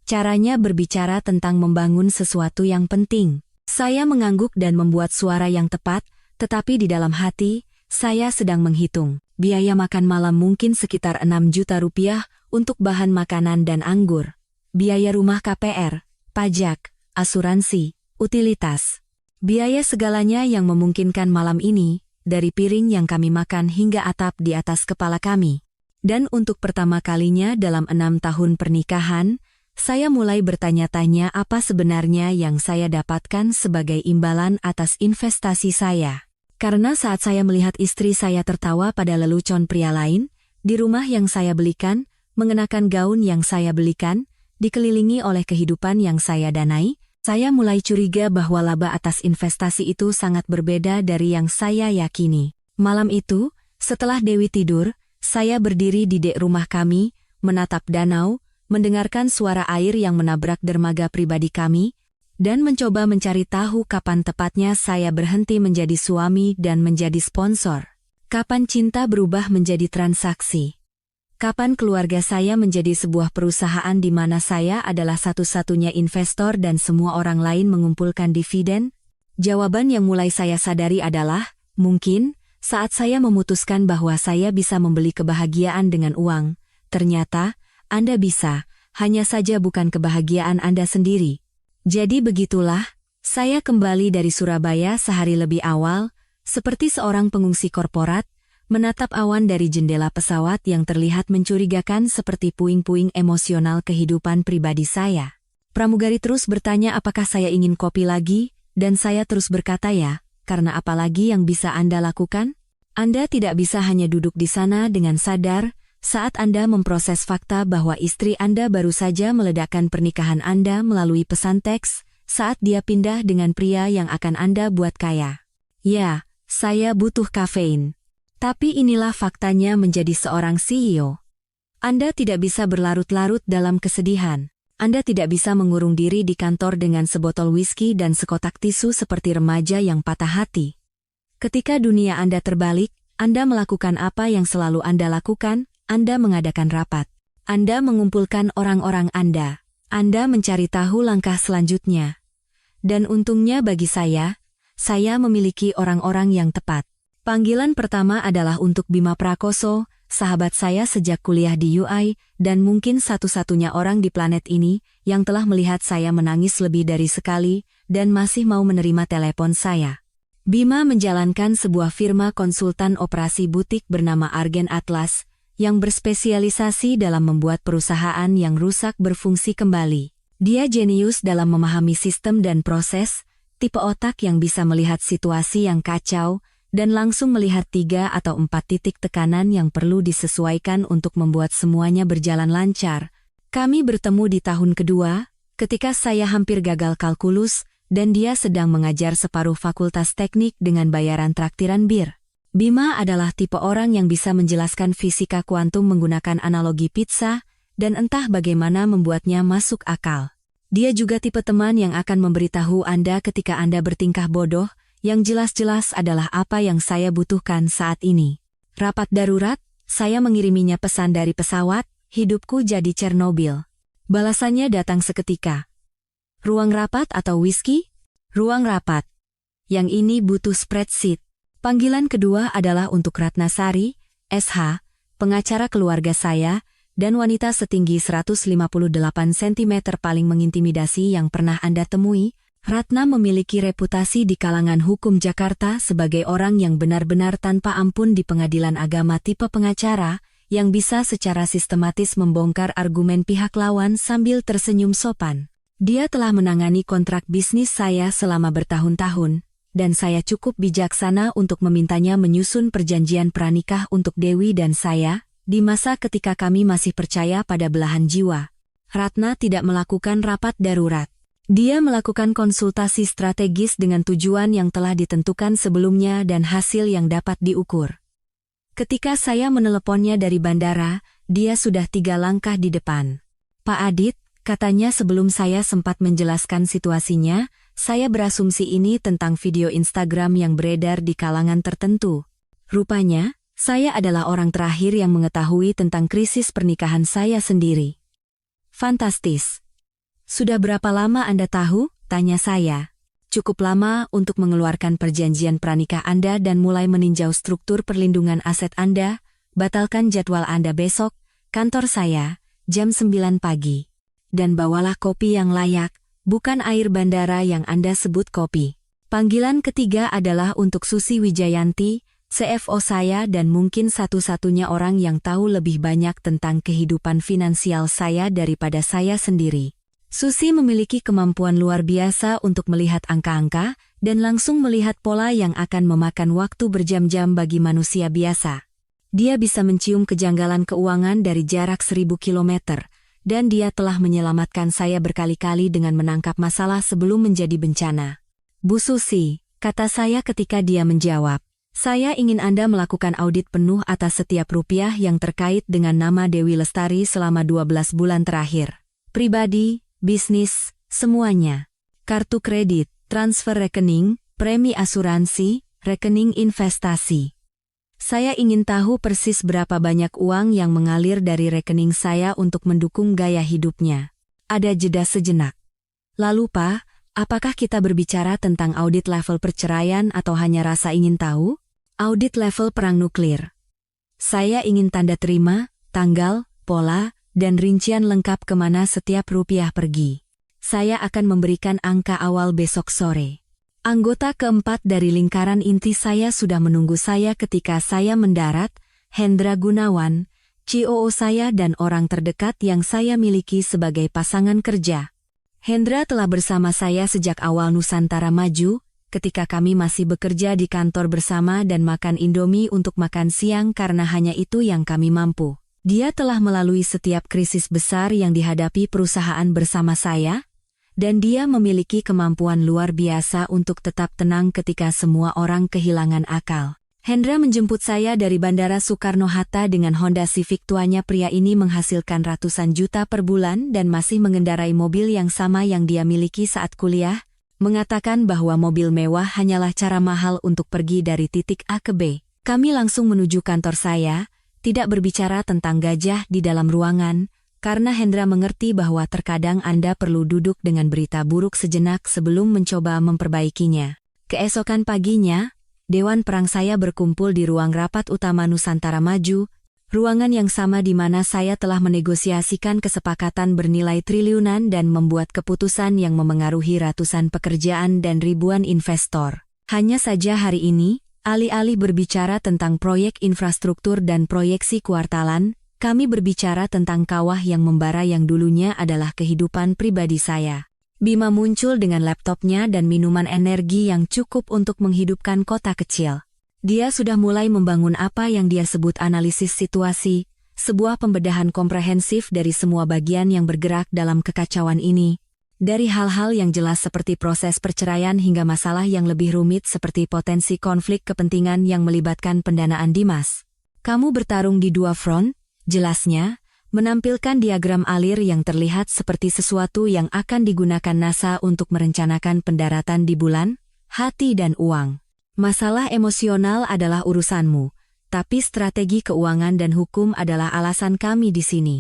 Caranya berbicara tentang membangun sesuatu yang penting. Saya mengangguk dan membuat suara yang tepat, tetapi di dalam hati, saya sedang menghitung. Biaya makan malam mungkin sekitar 6 juta rupiah untuk bahan makanan dan anggur. Biaya rumah KPR, pajak, asuransi, utilitas. Biaya segalanya yang memungkinkan malam ini, dari piring yang kami makan hingga atap di atas kepala kami. Dan untuk pertama kalinya dalam 6 tahun pernikahan, saya mulai bertanya-tanya apa sebenarnya yang saya dapatkan sebagai imbalan atas investasi saya. Karena saat saya melihat istri saya tertawa pada lelucon pria lain, di rumah yang saya belikan, mengenakan gaun yang saya belikan, dikelilingi oleh kehidupan yang saya danai, saya mulai curiga bahwa laba atas investasi itu sangat berbeda dari yang saya yakini. Malam itu, setelah Dewi tidur, saya berdiri di dek rumah kami, menatap danau, mendengarkan suara air yang menabrak dermaga pribadi kami, dan mencoba mencari tahu kapan tepatnya saya berhenti menjadi suami dan menjadi sponsor. Kapan cinta berubah menjadi transaksi? Kapan keluarga saya menjadi sebuah perusahaan di mana saya adalah satu-satunya investor dan semua orang lain mengumpulkan dividen? Jawaban yang mulai saya sadari adalah, mungkin, saat saya memutuskan bahwa saya bisa membeli kebahagiaan dengan uang, ternyata, Anda bisa, hanya saja bukan kebahagiaan Anda sendiri. Jadi begitulah, saya kembali dari Surabaya sehari lebih awal, seperti seorang pengungsi korporat, menatap awan dari jendela pesawat yang terlihat mencurigakan seperti puing-puing emosional kehidupan pribadi saya. Pramugari terus bertanya apakah saya ingin kopi lagi, dan saya terus berkata ya, karena apalagi yang bisa Anda lakukan? Anda tidak bisa hanya duduk di sana dengan sadar, saat Anda memproses fakta bahwa istri Anda baru saja meledakkan pernikahan Anda melalui pesan teks, saat dia pindah dengan pria yang akan Anda buat kaya. Ya, saya butuh kafein. Tapi inilah faktanya menjadi seorang CEO. Anda tidak bisa berlarut-larut dalam kesedihan. Anda tidak bisa mengurung diri di kantor dengan sebotol whisky dan sekotak tisu seperti remaja yang patah hati. Ketika dunia Anda terbalik, Anda melakukan apa yang selalu Anda lakukan, Anda mengadakan rapat. Anda mengumpulkan orang-orang Anda. Anda mencari tahu langkah selanjutnya. Dan untungnya bagi saya memiliki orang-orang yang tepat. Panggilan pertama adalah untuk Bima Prakoso, sahabat saya sejak kuliah di UI, dan mungkin satu-satunya orang di planet ini yang telah melihat saya menangis lebih dari sekali dan masih mau menerima telepon saya. Bima menjalankan sebuah firma konsultan operasi butik bernama Argen Atlas, yang berspesialisasi dalam membuat perusahaan yang rusak berfungsi kembali. Dia jenius dalam memahami sistem dan proses, tipe otak yang bisa melihat situasi yang kacau, dan langsung melihat 3 atau 4 titik tekanan yang perlu disesuaikan untuk membuat semuanya berjalan lancar. Kami bertemu di tahun kedua, ketika saya hampir gagal kalkulus, dan dia sedang mengajar separuh fakultas teknik dengan bayaran traktiran bir. Bima adalah tipe orang yang bisa menjelaskan fisika kuantum menggunakan analogi pizza, dan entah bagaimana membuatnya masuk akal. Dia juga tipe teman yang akan memberitahu Anda ketika Anda bertingkah bodoh, yang jelas-jelas adalah apa yang saya butuhkan saat ini. Rapat darurat, saya mengiriminya pesan dari pesawat, hidupku jadi Chernobyl. Balasannya datang seketika. Ruang rapat atau whisky? Ruang rapat. Yang ini butuh spreadsheet. Panggilan kedua adalah untuk Ratnasari, SH, pengacara keluarga saya, dan wanita setinggi 158 cm paling mengintimidasi yang pernah Anda temui. Ratna memiliki reputasi di kalangan hukum Jakarta sebagai orang yang benar-benar tanpa ampun di pengadilan agama tipe pengacara, yang bisa secara sistematis membongkar argumen pihak lawan sambil tersenyum sopan. Dia telah menangani kontrak bisnis saya selama bertahun-tahun, dan saya cukup bijaksana untuk memintanya menyusun perjanjian pranikah untuk Dewi dan saya, di masa ketika kami masih percaya pada belahan jiwa. Ratna tidak melakukan rapat darurat. Dia melakukan konsultasi strategis dengan tujuan yang telah ditentukan sebelumnya dan hasil yang dapat diukur. Ketika saya meneleponnya dari bandara, dia sudah 3 langkah di depan. "Pak Adit," katanya sebelum saya sempat menjelaskan situasinya, "saya berasumsi ini tentang video Instagram yang beredar di kalangan tertentu. Rupanya, saya adalah orang terakhir yang mengetahui tentang krisis pernikahan saya sendiri." "Fantastis. Sudah berapa lama Anda tahu?" tanya saya. "Cukup lama untuk mengeluarkan perjanjian pranikah Anda dan mulai meninjau struktur perlindungan aset Anda. Batalkan jadwal Anda besok, kantor saya, jam 9 pagi. Dan bawalah kopi yang layak, bukan air bandara yang Anda sebut kopi." Panggilan ketiga adalah untuk Susi Wijayanti, CFO saya dan mungkin satu-satunya orang yang tahu lebih banyak tentang kehidupan finansial saya daripada saya sendiri. Susi memiliki kemampuan luar biasa untuk melihat angka-angka dan langsung melihat pola yang akan memakan waktu berjam-jam bagi manusia biasa. Dia bisa mencium kejanggalan keuangan dari jarak 1000 kilometer, dan dia telah menyelamatkan saya berkali-kali dengan menangkap masalah sebelum menjadi bencana. "Bu Susi," kata saya ketika dia menjawab, "saya ingin Anda melakukan audit penuh atas setiap rupiah yang terkait dengan nama Dewi Lestari selama 12 bulan terakhir. Pribadi, bisnis, semuanya. Kartu kredit, transfer rekening, premi asuransi, rekening investasi. Saya ingin tahu persis berapa banyak uang yang mengalir dari rekening saya untuk mendukung gaya hidupnya." Ada jeda sejenak. "Lalu Pak, apakah kita berbicara tentang audit level perceraian atau hanya rasa ingin tahu?" "Audit level perang nuklir. Saya ingin tanda terima, tanggal, pola, dan rincian lengkap kemana setiap rupiah pergi. Saya akan memberikan angka awal besok sore." Anggota keempat dari lingkaran inti saya sudah menunggu saya ketika saya mendarat, Hendra Gunawan, COO saya dan orang terdekat yang saya miliki sebagai pasangan kerja. Hendra telah bersama saya sejak awal Nusantara Maju, ketika kami masih bekerja di kantor bersama dan makan Indomie untuk makan siang karena hanya itu yang kami mampu. Dia telah melalui setiap krisis besar yang dihadapi perusahaan bersama saya, dan dia memiliki kemampuan luar biasa untuk tetap tenang ketika semua orang kehilangan akal. Hendra menjemput saya dari Bandara Soekarno-Hatta dengan Honda Civic tuanya. Pria ini menghasilkan ratusan juta per bulan dan masih mengendarai mobil yang sama yang dia miliki saat kuliah, mengatakan bahwa mobil mewah hanyalah cara mahal untuk pergi dari titik A ke B. Kami langsung menuju kantor saya, tidak berbicara tentang gajah di dalam ruangan, karena Hendra mengerti bahwa terkadang Anda perlu duduk dengan berita buruk sejenak sebelum mencoba memperbaikinya. Keesokan paginya, Dewan Perang saya berkumpul di ruang rapat utama Nusantara Maju, ruangan yang sama di mana saya telah menegosiasikan kesepakatan bernilai triliunan dan membuat keputusan yang memengaruhi ratusan pekerjaan dan ribuan investor. Hanya saja hari ini, alih-alih berbicara tentang proyek infrastruktur dan proyeksi kuartalan, kami berbicara tentang kawah yang membara yang dulunya adalah kehidupan pribadi saya. Bima muncul dengan laptopnya dan minuman energi yang cukup untuk menghidupkan kota kecil. Dia sudah mulai membangun apa yang dia sebut analisis situasi, sebuah pembedahan komprehensif dari semua bagian yang bergerak dalam kekacauan ini. Dari hal-hal yang jelas seperti proses perceraian hingga masalah yang lebih rumit seperti potensi konflik kepentingan yang melibatkan pendanaan Dimas. "Kamu bertarung di 2 front," jelasnya, menampilkan diagram alir yang terlihat seperti sesuatu yang akan digunakan NASA untuk merencanakan pendaratan di bulan, hati dan uang. "Masalah emosional adalah urusanmu, tapi strategi keuangan dan hukum adalah alasan kami di sini."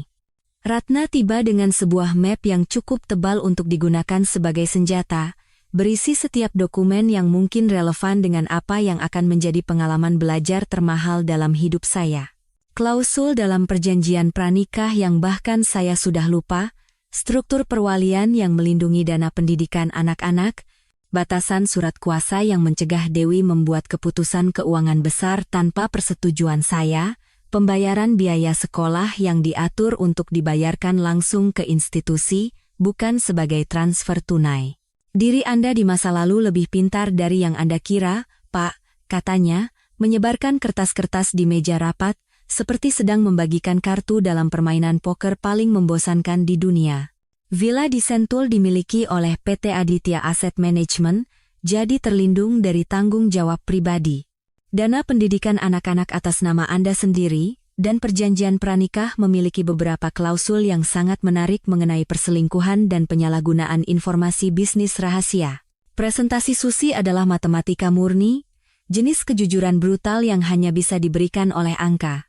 Ratna tiba dengan sebuah map yang cukup tebal untuk digunakan sebagai senjata, berisi setiap dokumen yang mungkin relevan dengan apa yang akan menjadi pengalaman belajar termahal dalam hidup saya. Klausul dalam perjanjian pranikah yang bahkan saya sudah lupa, struktur perwalian yang melindungi dana pendidikan anak-anak, batasan surat kuasa yang mencegah Dewi membuat keputusan keuangan besar tanpa persetujuan saya, pembayaran biaya sekolah yang diatur untuk dibayarkan langsung ke institusi, bukan sebagai transfer tunai. Diri Anda di masa lalu lebih pintar dari yang Anda kira, Pak, katanya, menyebarkan kertas-kertas di meja rapat, seperti sedang membagikan kartu dalam permainan poker paling membosankan di dunia. Villa di Sentul dimiliki oleh PT Aditya Asset Management, jadi terlindung dari tanggung jawab pribadi. Dana pendidikan anak-anak atas nama Anda sendiri, dan perjanjian pranikah memiliki beberapa klausul yang sangat menarik mengenai perselingkuhan dan penyalahgunaan informasi bisnis rahasia. Presentasi Susi adalah matematika murni, jenis kejujuran brutal yang hanya bisa diberikan oleh angka.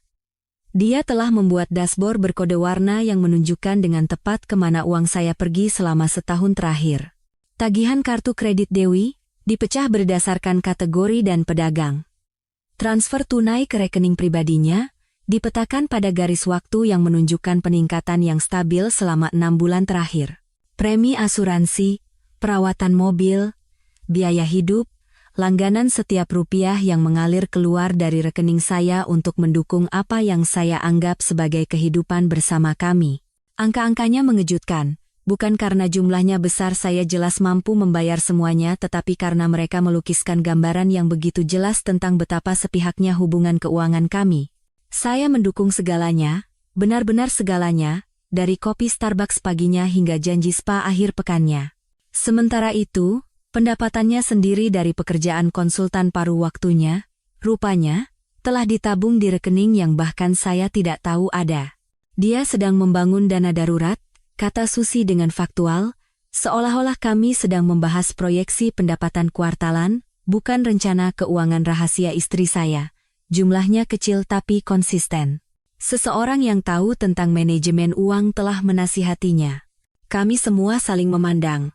Dia telah membuat dashboard berkode warna yang menunjukkan dengan tepat kemana uang saya pergi selama setahun terakhir. Tagihan kartu kredit Dewi dipecah berdasarkan kategori dan pedagang. Transfer tunai ke rekening pribadinya dipetakan pada garis waktu yang menunjukkan peningkatan yang stabil selama 6 bulan terakhir. Premi asuransi, perawatan mobil, biaya hidup, langganan setiap rupiah yang mengalir keluar dari rekening saya untuk mendukung apa yang saya anggap sebagai kehidupan bersama kami. Angka-angkanya mengejutkan, bukan karena jumlahnya besar saya jelas mampu membayar semuanya, tetapi karena mereka melukiskan gambaran yang begitu jelas tentang betapa sepihaknya hubungan keuangan kami. Saya mendukung segalanya, benar-benar segalanya, dari kopi Starbucks paginya hingga janji spa akhir pekannya. Sementara itu, pendapatannya sendiri dari pekerjaan konsultan paruh waktunya, rupanya, telah ditabung di rekening yang bahkan saya tidak tahu ada. Dia sedang membangun dana darurat, kata Susi dengan faktual, seolah-olah kami sedang membahas proyeksi pendapatan kuartalan, bukan rencana keuangan rahasia istri saya. Jumlahnya kecil tapi konsisten. Seseorang yang tahu tentang manajemen uang telah menasihatinya. Kami semua saling memandang.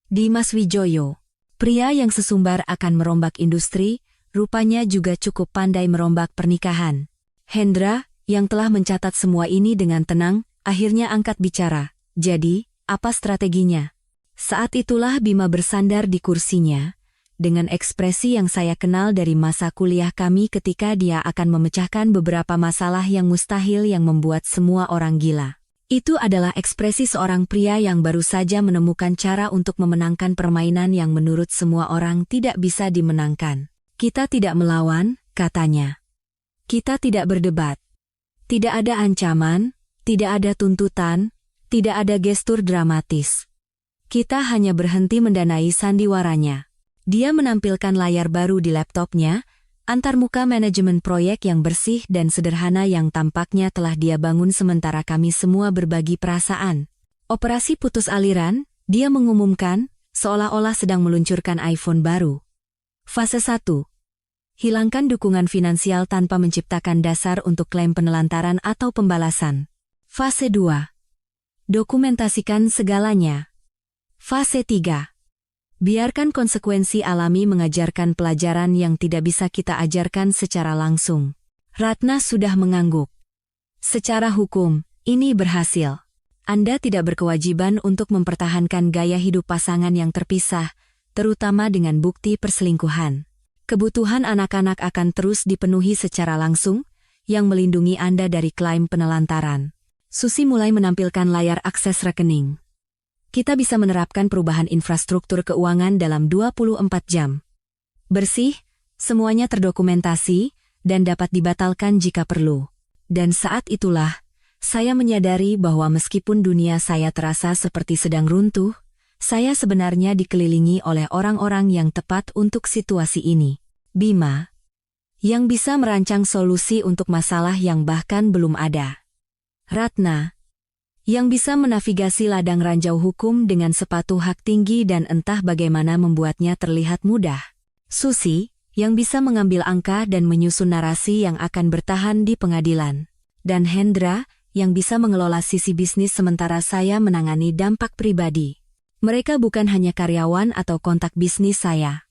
Dimas Wijoyo, pria yang sesumbar akan merombak industri, rupanya juga cukup pandai merombak pernikahan. Hendra, yang telah mencatat semua ini dengan tenang, akhirnya angkat bicara. Jadi, apa strateginya? Saat itulah Bima bersandar di kursinya, dengan ekspresi yang saya kenal dari masa kuliah kami ketika dia akan memecahkan beberapa masalah yang mustahil yang membuat semua orang gila. Itu adalah ekspresi seorang pria yang baru saja menemukan cara untuk memenangkan permainan yang menurut semua orang tidak bisa dimenangkan. Kita tidak melawan, katanya. Kita tidak berdebat. Tidak ada ancaman, tidak ada tuntutan, tidak ada gestur dramatis. Kita hanya berhenti mendanai sandiwaranya. Dia menampilkan layar baru di laptopnya, antarmuka manajemen proyek yang bersih dan sederhana yang tampaknya telah dia bangun sementara kami semua berbagi perasaan. Operasi putus aliran, dia mengumumkan, seolah-olah sedang meluncurkan iPhone baru. Fase 1. Hilangkan dukungan finansial tanpa menciptakan dasar untuk klaim penelantaran atau pembalasan. Fase 2. Dokumentasikan segalanya. Fase 3. Biarkan konsekuensi alami mengajarkan pelajaran yang tidak bisa kita ajarkan secara langsung. Ratna sudah mengangguk. Secara hukum, ini berhasil. Anda tidak berkewajiban untuk mempertahankan gaya hidup pasangan yang terpisah, terutama dengan bukti perselingkuhan. Kebutuhan anak-anak akan terus dipenuhi secara langsung, yang melindungi Anda dari klaim penelantaran. Susi mulai menampilkan layar akses rekening. Kita bisa menerapkan perubahan infrastruktur keuangan dalam 24 jam. Bersih, semuanya terdokumentasi, dan dapat dibatalkan jika perlu. Dan saat itulah, saya menyadari bahwa meskipun dunia saya terasa seperti sedang runtuh, saya sebenarnya dikelilingi oleh orang-orang yang tepat untuk situasi ini. Bima, yang bisa merancang solusi untuk masalah yang bahkan belum ada. Ratna, yang bisa menavigasi ladang ranjau hukum dengan sepatu hak tinggi dan entah bagaimana membuatnya terlihat mudah. Susi, yang bisa mengambil angka dan menyusun narasi yang akan bertahan di pengadilan. Dan Hendra, yang bisa mengelola sisi bisnis sementara saya menangani dampak pribadi. Mereka bukan hanya karyawan atau kontak bisnis saya.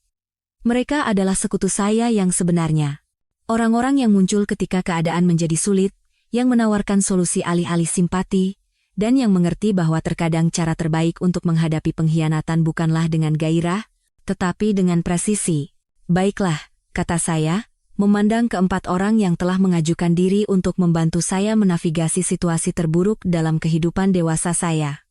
Mereka adalah sekutu saya yang sebenarnya. Orang-orang yang muncul ketika keadaan menjadi sulit, yang menawarkan solusi alih-alih simpati, dan yang mengerti bahwa terkadang cara terbaik untuk menghadapi pengkhianatan bukanlah dengan gairah, tetapi dengan presisi. Baiklah, kata saya, memandang keempat orang yang telah mengajukan diri untuk membantu saya menavigasi situasi terburuk dalam kehidupan dewasa saya.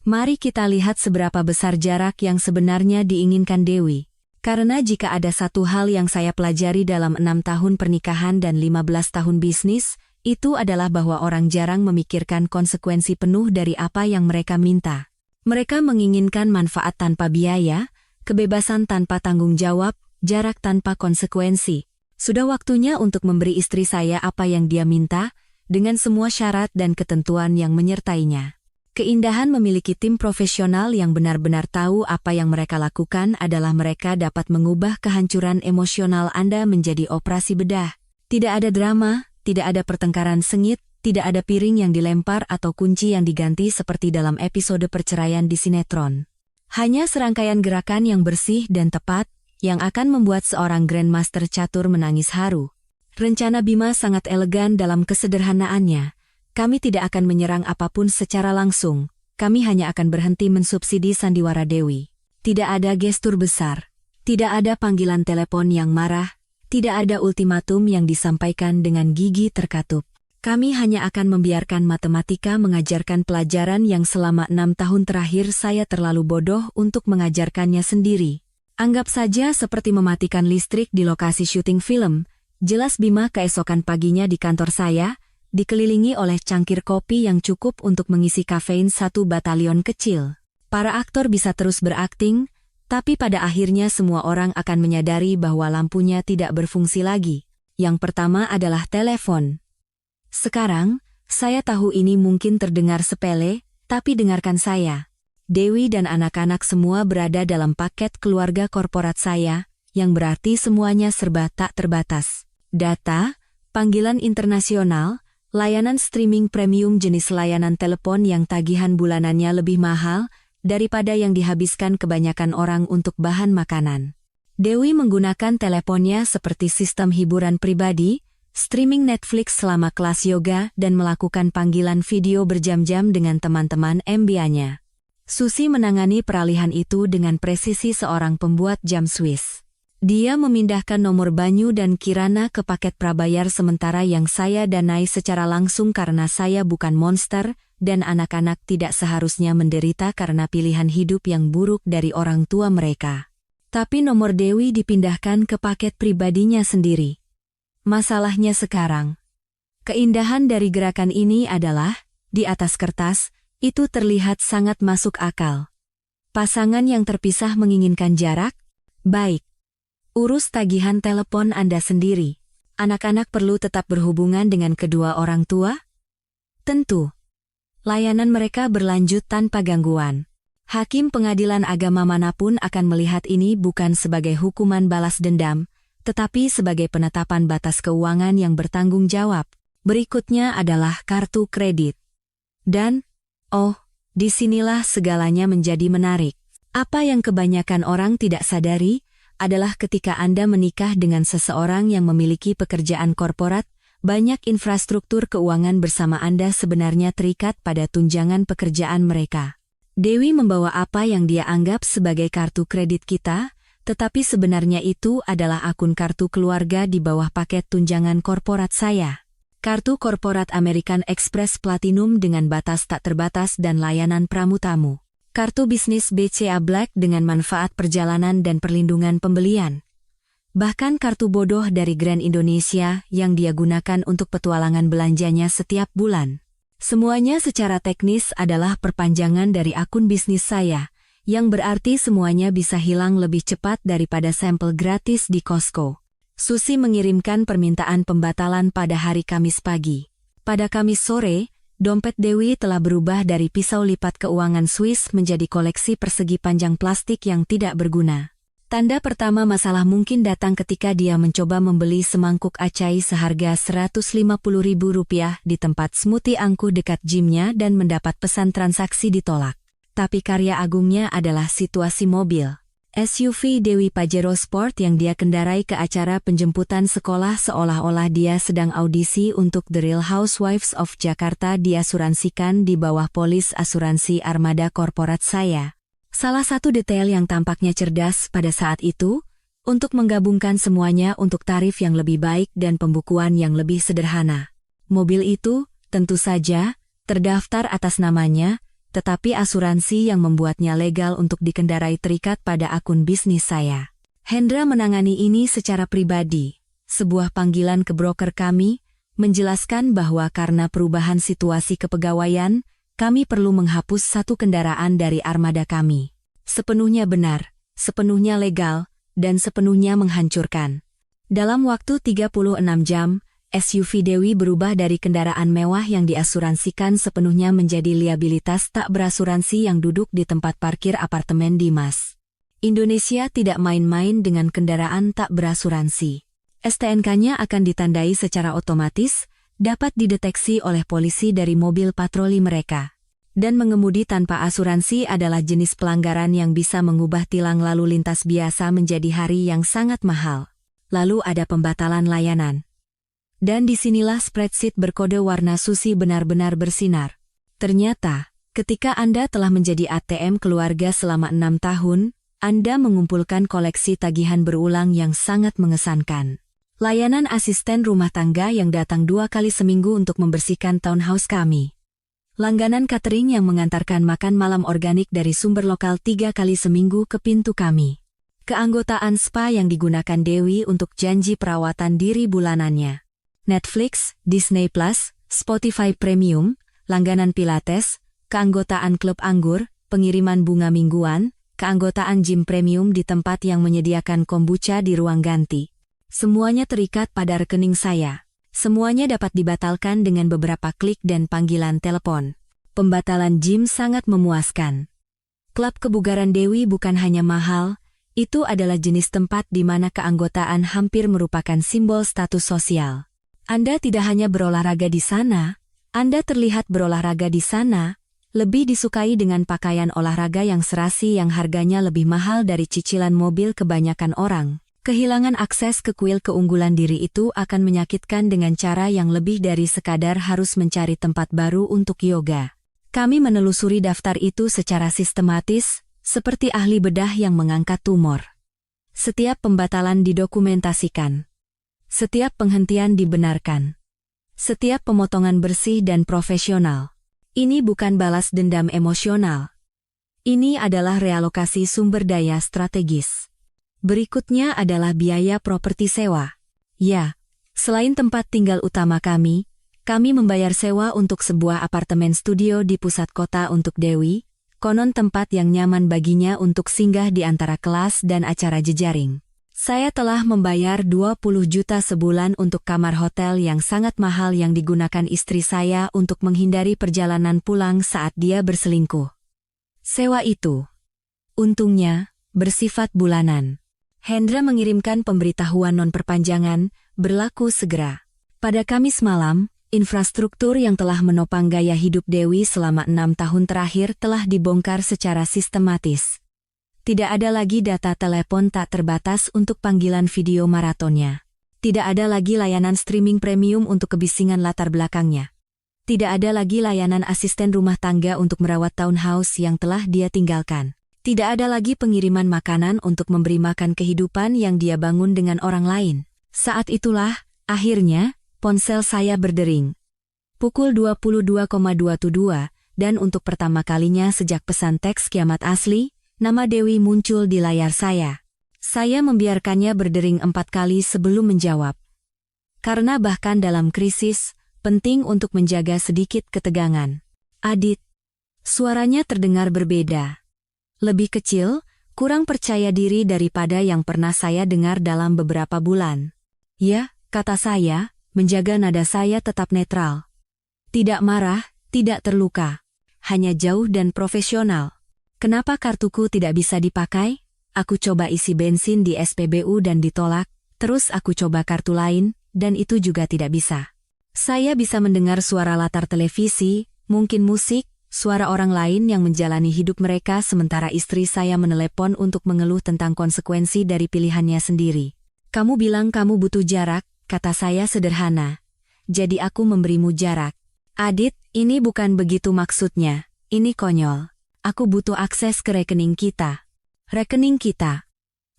Mari kita lihat seberapa besar jarak yang sebenarnya diinginkan Dewi. Karena jika ada satu hal yang saya pelajari dalam 6 tahun pernikahan dan 15 tahun bisnis, itu adalah bahwa orang jarang memikirkan konsekuensi penuh dari apa yang mereka minta. Mereka menginginkan manfaat tanpa biaya, kebebasan tanpa tanggung jawab, jarak tanpa konsekuensi. Sudah waktunya untuk memberi istri saya apa yang dia minta, dengan semua syarat dan ketentuan yang menyertainya. Keindahan memiliki tim profesional yang benar-benar tahu apa yang mereka lakukan adalah mereka dapat mengubah kehancuran emosional Anda menjadi operasi bedah. Tidak ada drama, tidak ada pertengkaran sengit, tidak ada piring yang dilempar atau kunci yang diganti seperti dalam episode perceraian di sinetron. Hanya serangkaian gerakan yang bersih dan tepat, yang akan membuat seorang grandmaster catur menangis haru. Rencana Bima sangat elegan dalam kesederhanaannya. Kami tidak akan menyerang apapun secara langsung, kami hanya akan berhenti mensubsidi sandiwara Dewi. Tidak ada gestur besar, tidak ada panggilan telepon yang marah, tidak ada ultimatum yang disampaikan dengan gigi terkatup. Kami hanya akan membiarkan matematika mengajarkan pelajaran yang selama 6 tahun terakhir saya terlalu bodoh untuk mengajarkannya sendiri. Anggap saja seperti mematikan listrik di lokasi syuting film. Jelas Bima keesokan paginya di kantor saya, dikelilingi oleh cangkir kopi yang cukup untuk mengisi kafein satu batalion kecil. Para aktor bisa terus berakting, tapi pada akhirnya semua orang akan menyadari bahwa lampunya tidak berfungsi lagi. Yang pertama adalah telepon. Sekarang, saya tahu ini mungkin terdengar sepele, tapi dengarkan saya. Dewi dan anak-anak semua berada dalam paket keluarga korporat saya, yang berarti semuanya serba tak terbatas. Data, panggilan internasional, layanan streaming premium jenis layanan telepon yang tagihan bulanannya lebih mahal daripada yang dihabiskan kebanyakan orang untuk bahan makanan. Dewi menggunakan teleponnya seperti sistem hiburan pribadi, streaming Netflix selama kelas yoga dan melakukan panggilan video berjam-jam dengan teman-teman MBA-nya. Susi menangani peralihan itu dengan presisi seorang pembuat jam Swiss. Dia memindahkan nomor banyu dan kirana ke paket prabayar sementara yang saya danai secara langsung karena saya bukan monster dan anak-anak tidak seharusnya menderita karena pilihan hidup yang buruk dari orang tua mereka. Tapi nomor Dewi dipindahkan ke paket pribadinya sendiri. Masalahnya sekarang, keindahan dari gerakan ini adalah, di atas kertas, itu terlihat sangat masuk akal. Pasangan yang terpisah menginginkan jarak? Baik. Urus tagihan telepon Anda sendiri. Anak-anak perlu tetap berhubungan dengan kedua orang tua? Tentu. Layanan mereka berlanjut tanpa gangguan. Hakim pengadilan agama manapun akan melihat ini bukan sebagai hukuman balas dendam, tetapi sebagai penetapan batas keuangan yang bertanggung jawab. Berikutnya adalah kartu kredit. Dan, disinilah segalanya menjadi menarik. Apa yang kebanyakan orang tidak sadari, adalah ketika Anda menikah dengan seseorang yang memiliki pekerjaan korporat, banyak infrastruktur keuangan bersama Anda sebenarnya terikat pada tunjangan pekerjaan mereka. Dewi membawa apa yang dia anggap sebagai kartu kredit kita, tetapi sebenarnya itu adalah akun kartu keluarga di bawah paket tunjangan korporat saya. Kartu korporat American Express Platinum dengan batas tak terbatas dan layanan pramu-tamu. Kartu bisnis BCA Black dengan manfaat perjalanan dan perlindungan pembelian. Bahkan kartu bodoh dari Grand Indonesia yang dia gunakan untuk petualangan belanjanya setiap bulan. Semuanya secara teknis adalah perpanjangan dari akun bisnis saya, yang berarti semuanya bisa hilang lebih cepat daripada sampel gratis di Costco. Susi mengirimkan permintaan pembatalan pada hari Kamis pagi. Pada Kamis sore, dompet Dewi telah berubah dari pisau lipat keuangan Swiss menjadi koleksi persegi panjang plastik yang tidak berguna. Tanda pertama masalah mungkin datang ketika dia mencoba membeli semangkuk acai seharga Rp150.000 di tempat smoothie angkuh dekat gymnya dan mendapat pesan transaksi ditolak. Tapi karya agungnya adalah situasi mobil. SUV Dewi Pajero Sport yang dia kendarai ke acara penjemputan sekolah seolah-olah dia sedang audisi untuk The Real Housewives of Jakarta diasuransikan di bawah polis asuransi armada korporat saya. Salah satu detail yang tampaknya cerdas pada saat itu, untuk menggabungkan semuanya untuk tarif yang lebih baik dan pembukuan yang lebih sederhana. Mobil itu, tentu saja, terdaftar atas namanya, tetapi asuransi yang membuatnya legal untuk dikendarai terikat pada akun bisnis saya. Hendra menangani ini secara pribadi. Sebuah panggilan ke broker kami menjelaskan bahwa karena perubahan situasi kepegawaian, kami perlu menghapus satu kendaraan dari armada kami. Sepenuhnya benar, sepenuhnya legal, dan sepenuhnya menghancurkan. Dalam waktu 36 jam, SUV Dewi berubah dari kendaraan mewah yang diasuransikan sepenuhnya menjadi liabilitas tak berasuransi yang duduk di tempat parkir apartemen di Mas. Indonesia tidak main-main dengan kendaraan tak berasuransi. STNK-nya akan ditandai secara otomatis, dapat dideteksi oleh polisi dari mobil patroli mereka. Dan mengemudi tanpa asuransi adalah jenis pelanggaran yang bisa mengubah tilang lalu lintas biasa menjadi hari yang sangat mahal. Lalu ada pembatalan layanan. Dan disinilah spreadsheet berkode warna susi benar-benar bersinar. Ternyata, ketika Anda telah menjadi ATM keluarga selama 6 tahun, Anda mengumpulkan koleksi tagihan berulang yang sangat mengesankan. Layanan asisten rumah tangga yang datang 2 kali seminggu untuk membersihkan townhouse kami. Langganan catering yang mengantarkan makan malam organik dari sumber lokal 3 kali seminggu ke pintu kami. Keanggotaan spa yang digunakan Dewi untuk janji perawatan diri bulanannya. Netflix, Disney Plus, Spotify Premium, langganan Pilates, keanggotaan klub anggur, pengiriman bunga mingguan, keanggotaan gym premium di tempat yang menyediakan kombucha di ruang ganti. Semuanya terikat pada rekening saya. Semuanya dapat dibatalkan dengan beberapa klik dan panggilan telepon. Pembatalan gym sangat memuaskan. Klub kebugaran Dewi bukan hanya mahal, itu adalah jenis tempat di mana keanggotaan hampir merupakan simbol status sosial. Anda tidak hanya berolahraga di sana, Anda terlihat berolahraga di sana, lebih disukai dengan pakaian olahraga yang serasi yang harganya lebih mahal dari cicilan mobil kebanyakan orang. Kehilangan akses ke kuil keunggulan diri itu akan menyakitkan dengan cara yang lebih dari sekadar harus mencari tempat baru untuk yoga. Kami menelusuri daftar itu secara sistematis, seperti ahli bedah yang mengangkat tumor. Setiap pembatalan didokumentasikan. Setiap penghentian dibenarkan. Setiap pemotongan bersih dan profesional. Ini bukan balas dendam emosional. Ini adalah realokasi sumber daya strategis. Berikutnya adalah biaya properti sewa. Ya, selain tempat tinggal utama kami membayar sewa untuk sebuah apartemen studio di pusat kota untuk Dewi, konon tempat yang nyaman baginya untuk singgah di antara kelas dan acara jejaring. Saya telah membayar 20 juta sebulan untuk kamar hotel yang sangat mahal yang digunakan istri saya untuk menghindari perjalanan pulang saat dia berselingkuh. Sewa itu, untungnya, bersifat bulanan. Hendra mengirimkan pemberitahuan non-perpanjangan, berlaku segera. Pada Kamis malam, infrastruktur yang telah menopang gaya hidup Dewi selama 6 tahun terakhir telah dibongkar secara sistematis. Tidak ada lagi data telepon tak terbatas untuk panggilan video maratonnya. Tidak ada lagi layanan streaming premium untuk kebisingan latar belakangnya. Tidak ada lagi layanan asisten rumah tangga untuk merawat townhouse yang telah dia tinggalkan. Tidak ada lagi pengiriman makanan untuk memberi makan kehidupan yang dia bangun dengan orang lain. Saat itulah, akhirnya, ponsel saya berdering. Pukul 22.22, dan untuk pertama kalinya sejak pesan teks kiamat asli, nama Dewi muncul di layar saya. Saya membiarkannya berdering 4 kali sebelum menjawab. Karena bahkan dalam krisis, penting untuk menjaga sedikit ketegangan. Adit. Suaranya terdengar berbeda. Lebih kecil, kurang percaya diri daripada yang pernah saya dengar dalam beberapa bulan. Ya, kata saya, menjaga nada saya tetap netral. Tidak marah, tidak terluka. Hanya jauh dan profesional. Kenapa kartuku tidak bisa dipakai? Aku coba isi bensin di SPBU dan ditolak, terus aku coba kartu lain, dan itu juga tidak bisa. Saya bisa mendengar suara latar televisi, mungkin musik, suara orang lain yang menjalani hidup mereka sementara istri saya menelepon untuk mengeluh tentang konsekuensi dari pilihannya sendiri. Kamu bilang kamu butuh jarak, kata saya sederhana. Jadi aku memberimu jarak. Adit, ini bukan begitu maksudnya. Ini konyol. Aku butuh akses ke rekening kita. Rekening kita.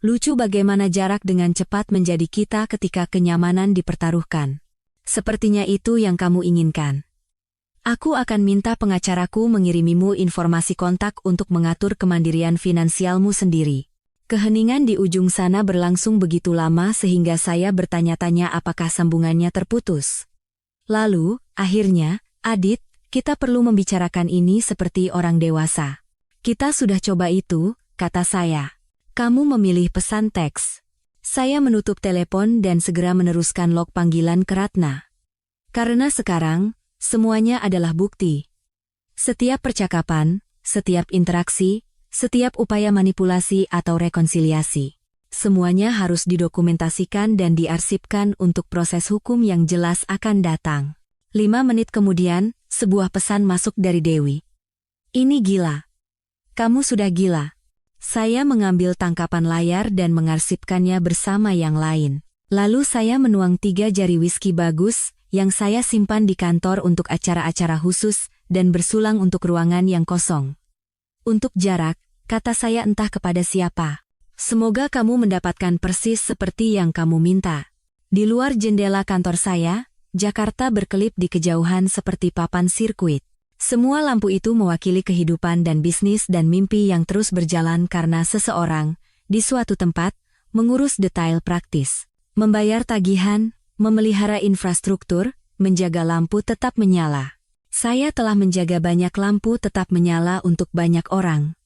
Lucu bagaimana jarak dengan cepat menjadi kita ketika kenyamanan dipertaruhkan. Sepertinya itu yang kamu inginkan. Aku akan minta pengacaraku mengirimimu informasi kontak untuk mengatur kemandirian finansialmu sendiri. Keheningan di ujung sana berlangsung begitu lama sehingga saya bertanya-tanya apakah sambungannya terputus. Lalu, akhirnya, Adit, kita perlu membicarakan ini seperti orang dewasa. Kita sudah coba itu, kata saya. Kamu memilih pesan teks. Saya menutup telepon dan segera meneruskan log panggilan ke Ratna. Karena sekarang, semuanya adalah bukti. Setiap percakapan, setiap interaksi, setiap upaya manipulasi atau rekonsiliasi, semuanya harus didokumentasikan dan diarsipkan untuk proses hukum yang jelas akan datang. 5 menit kemudian, sebuah pesan masuk dari Dewi. Ini gila. Kamu sudah gila. Saya mengambil tangkapan layar dan mengarsipkannya bersama yang lain. Lalu saya menuang 3 jari whisky bagus, yang saya simpan di kantor untuk acara-acara khusus dan bersulang untuk ruangan yang kosong. Untuk jarak, kata saya entah kepada siapa. Semoga kamu mendapatkan persis seperti yang kamu minta. Di luar jendela kantor saya, Jakarta berkelip di kejauhan seperti papan sirkuit. Semua lampu itu mewakili kehidupan dan bisnis dan mimpi yang terus berjalan karena seseorang, di suatu tempat, mengurus detail praktis. Membayar tagihan, memelihara infrastruktur, menjaga lampu tetap menyala. Saya telah menjaga banyak lampu tetap menyala untuk banyak orang.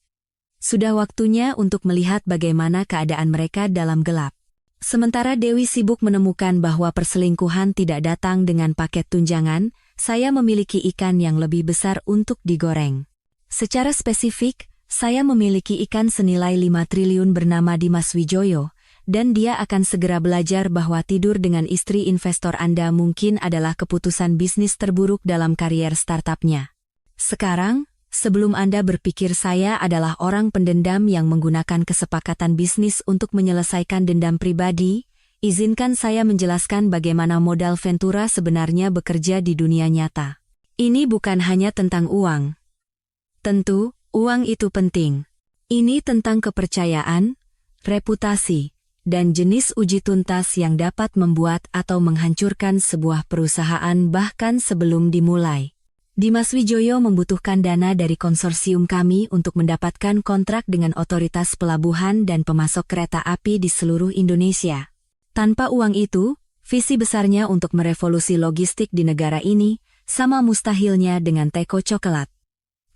Sudah waktunya untuk melihat bagaimana keadaan mereka dalam gelap. Sementara Dewi sibuk menemukan bahwa perselingkuhan tidak datang dengan paket tunjangan, saya memiliki ikan yang lebih besar untuk digoreng. Secara spesifik, saya memiliki ikan senilai 5 triliun bernama Dimas Wijoyo, dan dia akan segera belajar bahwa tidur dengan istri investor Anda mungkin adalah keputusan bisnis terburuk dalam karier startupnya. Sekarang, sebelum Anda berpikir saya adalah orang pendendam yang menggunakan kesepakatan bisnis untuk menyelesaikan dendam pribadi, izinkan saya menjelaskan bagaimana modal Ventura sebenarnya bekerja di dunia nyata. Ini bukan hanya tentang uang. Tentu, uang itu penting. Ini tentang kepercayaan, reputasi, dan jenis uji tuntas yang dapat membuat atau menghancurkan sebuah perusahaan bahkan sebelum dimulai. Dimas Wijoyo membutuhkan dana dari konsorsium kami untuk mendapatkan kontrak dengan otoritas pelabuhan dan pemasok kereta api di seluruh Indonesia. Tanpa uang itu, visi besarnya untuk merevolusi logistik di negara ini, sama mustahilnya dengan teko coklat.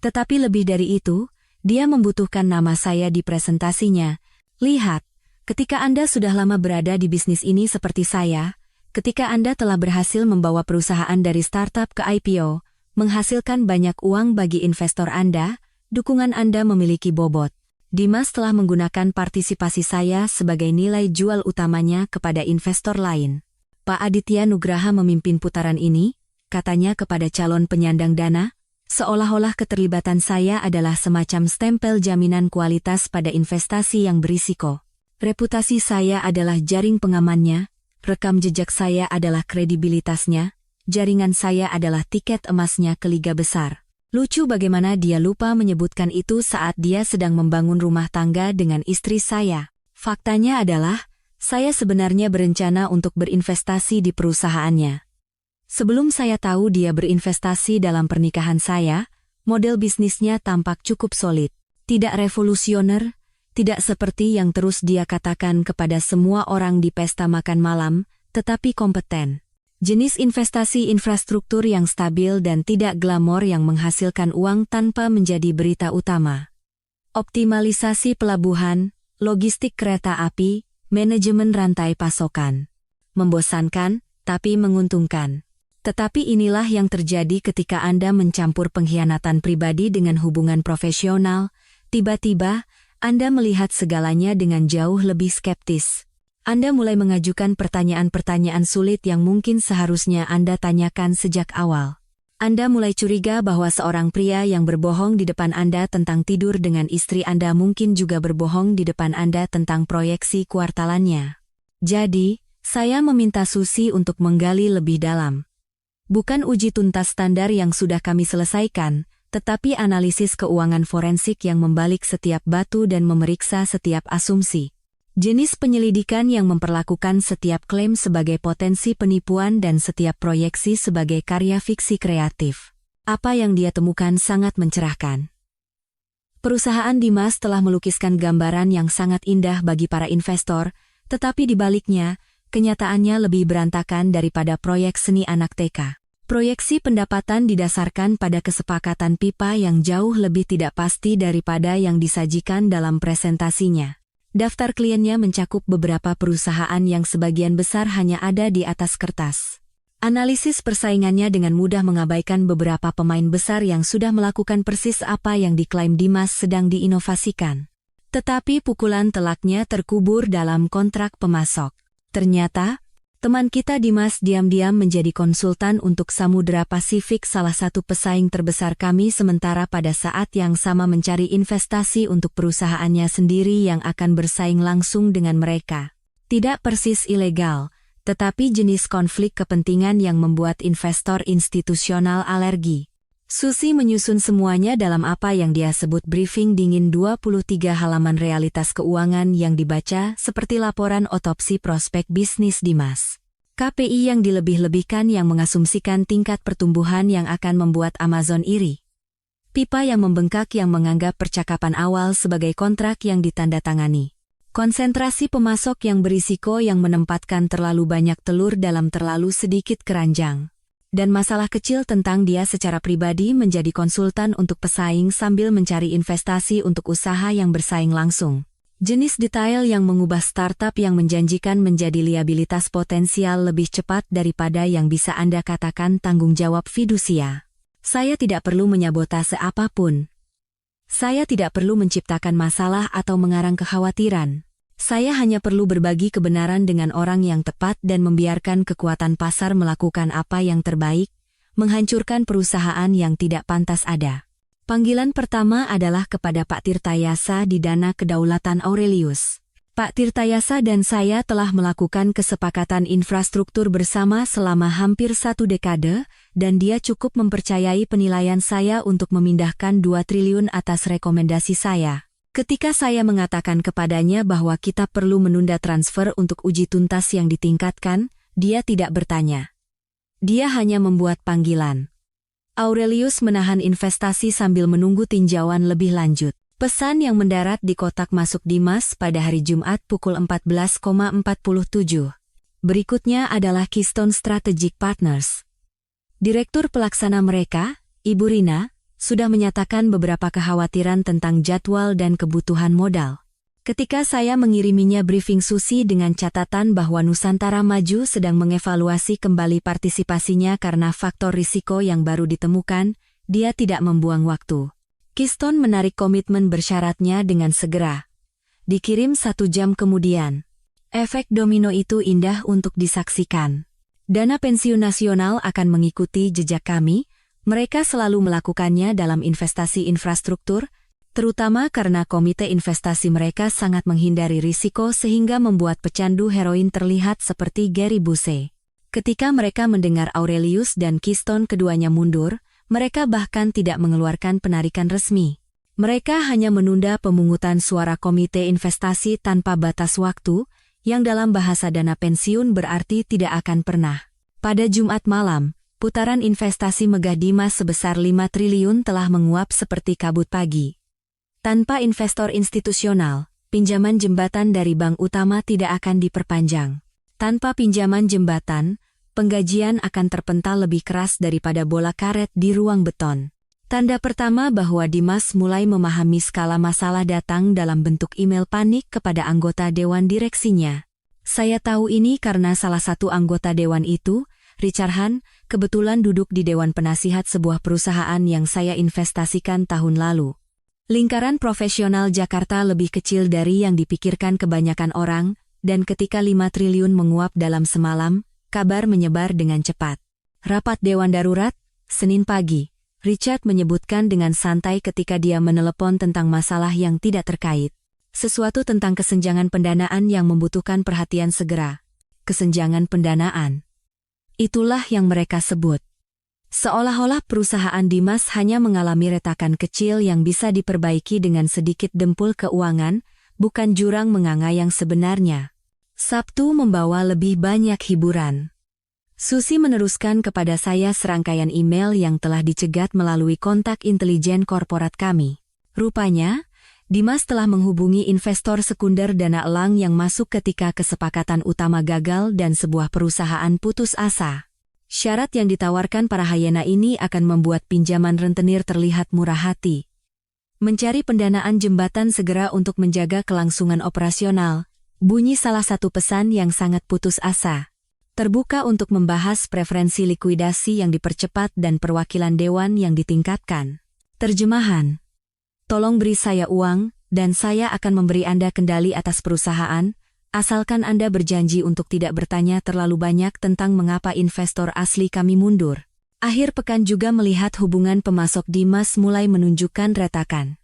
Tetapi lebih dari itu, dia membutuhkan nama saya di presentasinya. Lihat, ketika Anda sudah lama berada di bisnis ini seperti saya, ketika Anda telah berhasil membawa perusahaan dari startup ke IPO, menghasilkan banyak uang bagi investor Anda, dukungan Anda memiliki bobot. Dimas telah menggunakan partisipasi saya sebagai nilai jual utamanya kepada investor lain. Pak Aditya Nugraha memimpin putaran ini, katanya kepada calon penyandang dana, seolah-olah keterlibatan saya adalah semacam stempel jaminan kualitas pada investasi yang berisiko. Reputasi saya adalah jaring pengamannya, rekam jejak saya adalah kredibilitasnya, jaringan saya adalah tiket emasnya ke Liga Besar. Lucu bagaimana dia lupa menyebutkan itu saat dia sedang membangun rumah tangga dengan istri saya. Faktanya adalah, saya sebenarnya berencana untuk berinvestasi di perusahaannya. Sebelum saya tahu dia berinvestasi dalam pernikahan saya, model bisnisnya tampak cukup solid. Tidak revolusioner, tidak seperti yang terus dia katakan kepada semua orang di pesta makan malam, tetapi kompeten. Jenis investasi infrastruktur yang stabil dan tidak glamor yang menghasilkan uang tanpa menjadi berita utama. Optimalisasi pelabuhan, logistik kereta api, manajemen rantai pasokan. Membosankan, tapi menguntungkan. Tetapi inilah yang terjadi ketika Anda mencampur pengkhianatan pribadi dengan hubungan profesional, tiba-tiba, Anda melihat segalanya dengan jauh lebih skeptis. Anda mulai mengajukan pertanyaan-pertanyaan sulit yang mungkin seharusnya Anda tanyakan sejak awal. Anda mulai curiga bahwa seorang pria yang berbohong di depan Anda tentang tidur dengan istri Anda mungkin juga berbohong di depan Anda tentang proyeksi kuartalannya. Jadi, saya meminta Susi untuk menggali lebih dalam. Bukan uji tuntas standar yang sudah kami selesaikan, tetapi analisis keuangan forensik yang membalik setiap batu dan memeriksa setiap asumsi. Jenis penyelidikan yang memperlakukan setiap klaim sebagai potensi penipuan dan setiap proyeksi sebagai karya fiksi kreatif. Apa yang dia temukan sangat mencerahkan. Perusahaan Dimas telah melukiskan gambaran yang sangat indah bagi para investor, tetapi di baliknya, kenyataannya lebih berantakan daripada proyek seni anak TK. Proyeksi pendapatan didasarkan pada kesepakatan pipa yang jauh lebih tidak pasti daripada yang disajikan dalam presentasinya. Daftar kliennya mencakup beberapa perusahaan yang sebagian besar hanya ada di atas kertas. Analisis persaingannya dengan mudah mengabaikan beberapa pemain besar yang sudah melakukan persis apa yang diklaim Dimas sedang diinovasikan. Tetapi pukulan telaknya terkubur dalam kontrak pemasok. Ternyata, teman kita Dimas diam-diam menjadi konsultan untuk Samudra Pasifik, salah satu pesaing terbesar kami, sementara pada saat yang sama mencari investasi untuk perusahaannya sendiri yang akan bersaing langsung dengan mereka. Tidak persis ilegal, tetapi jenis konflik kepentingan yang membuat investor institusional alergi. Susi menyusun semuanya dalam apa yang dia sebut briefing dingin 23 halaman realitas keuangan yang dibaca seperti laporan otopsi prospek bisnis Dimas. KPI yang dilebih-lebihkan yang mengasumsikan tingkat pertumbuhan yang akan membuat Amazon iri. Pipa yang membengkak yang menganggap percakapan awal sebagai kontrak yang ditandatangani. Konsentrasi pemasok yang berisiko yang menempatkan terlalu banyak telur dalam terlalu sedikit keranjang. Dan masalah kecil tentang dia secara pribadi menjadi konsultan untuk pesaing sambil mencari investasi untuk usaha yang bersaing langsung. Jenis detail yang mengubah startup yang menjanjikan menjadi liabilitas potensial lebih cepat daripada yang bisa Anda katakan tanggung jawab fidusia. Saya tidak perlu menyabotase apapun. Saya tidak perlu menciptakan masalah atau mengarang kekhawatiran. Saya hanya perlu berbagi kebenaran dengan orang yang tepat dan membiarkan kekuatan pasar melakukan apa yang terbaik, menghancurkan perusahaan yang tidak pantas ada. Panggilan pertama adalah kepada Pak Tirtayasa di Dana Kedaulatan Aurelius. Pak Tirtayasa dan saya telah melakukan kesepakatan infrastruktur bersama selama hampir 1 dekade, dan dia cukup mempercayai penilaian saya untuk memindahkan 2 triliun atas rekomendasi saya. Ketika saya mengatakan kepadanya bahwa kita perlu menunda transfer untuk uji tuntas yang ditingkatkan, dia tidak bertanya. Dia hanya membuat panggilan. Aurelius menahan investasi sambil menunggu tinjauan lebih lanjut. Pesan yang mendarat di kotak masuk Dimas pada hari Jumat pukul 14.47. Berikutnya adalah Keystone Strategic Partners. Direktur pelaksana mereka, Ibu Rina, sudah menyatakan beberapa kekhawatiran tentang jadwal dan kebutuhan modal. Ketika saya mengiriminya briefing Susi dengan catatan bahwa Nusantara Maju sedang mengevaluasi kembali partisipasinya karena faktor risiko yang baru ditemukan, dia tidak membuang waktu. Keystone menarik komitmen bersyaratnya dengan segera. Dikirim 1 jam kemudian. Efek domino itu indah untuk disaksikan. Dana pensiun nasional akan mengikuti jejak kami. Mereka selalu melakukannya dalam investasi infrastruktur, terutama karena komite investasi mereka sangat menghindari risiko sehingga membuat pecandu heroin terlihat seperti Gary Busey. Ketika mereka mendengar Aurelius dan Keystone keduanya mundur, mereka bahkan tidak mengeluarkan penarikan resmi. Mereka hanya menunda pemungutan suara komite investasi tanpa batas waktu, yang dalam bahasa dana pensiun berarti tidak akan pernah. Pada Jumat malam, putaran investasi megah Dimas sebesar 5 triliun telah menguap seperti kabut pagi. Tanpa investor institusional, pinjaman jembatan dari bank utama tidak akan diperpanjang. Tanpa pinjaman jembatan, penggajian akan terpental lebih keras daripada bola karet di ruang beton. Tanda pertama bahwa Dimas mulai memahami skala masalah datang dalam bentuk email panik kepada anggota dewan direksinya. Saya tahu ini karena salah satu anggota dewan itu, Richard Han, kebetulan duduk di dewan penasihat sebuah perusahaan yang saya investasikan tahun lalu. Lingkaran profesional Jakarta lebih kecil dari yang dipikirkan kebanyakan orang, dan ketika 5 triliun menguap dalam semalam, kabar menyebar dengan cepat. Rapat Dewan Darurat, Senin pagi. Richard menyebutkan dengan santai ketika dia menelepon tentang masalah yang tidak terkait. Sesuatu tentang kesenjangan pendanaan yang membutuhkan perhatian segera. Kesenjangan pendanaan. Itulah yang mereka sebut. Seolah-olah perusahaan Dimas hanya mengalami retakan kecil yang bisa diperbaiki dengan sedikit dempul keuangan, bukan jurang menganga yang sebenarnya. Sabtu membawa lebih banyak hiburan. Susi meneruskan kepada saya serangkaian email yang telah dicegat melalui kontak intelijen korporat kami. Rupanya, Dimas telah menghubungi investor sekunder dana elang yang masuk ketika kesepakatan utama gagal dan sebuah perusahaan putus asa. Syarat yang ditawarkan para hyena ini akan membuat pinjaman rentenir terlihat murah hati. Mencari pendanaan jembatan segera untuk menjaga kelangsungan operasional, bunyi salah satu pesan yang sangat putus asa. Terbuka untuk membahas preferensi likuidasi yang dipercepat dan perwakilan dewan yang ditingkatkan. Terjemahan. Tolong beri saya uang, dan saya akan memberi Anda kendali atas perusahaan, asalkan Anda berjanji untuk tidak bertanya terlalu banyak tentang mengapa investor asli kami mundur. Akhir pekan juga melihat hubungan pemasok Dimas mulai menunjukkan retakan.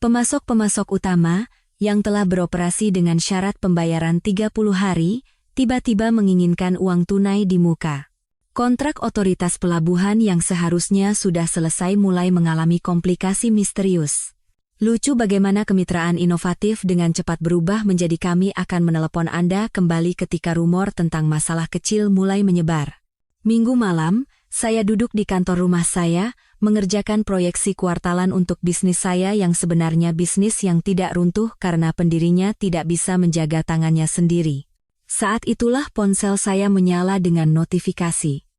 Pemasok-pemasok utama, yang telah beroperasi dengan syarat pembayaran 30 hari, tiba-tiba menginginkan uang tunai di muka. Kontrak otoritas pelabuhan yang seharusnya sudah selesai mulai mengalami komplikasi misterius. Lucu bagaimana kemitraan inovatif dengan cepat berubah menjadi kami akan menelepon Anda kembali ketika rumor tentang masalah kecil mulai menyebar. Minggu malam, saya duduk di kantor rumah saya, mengerjakan proyeksi kuartalan untuk bisnis saya yang sebenarnya bisnis yang tidak runtuh karena pendirinya tidak bisa menjaga tangannya sendiri. Saat itulah ponsel saya menyala dengan notifikasi.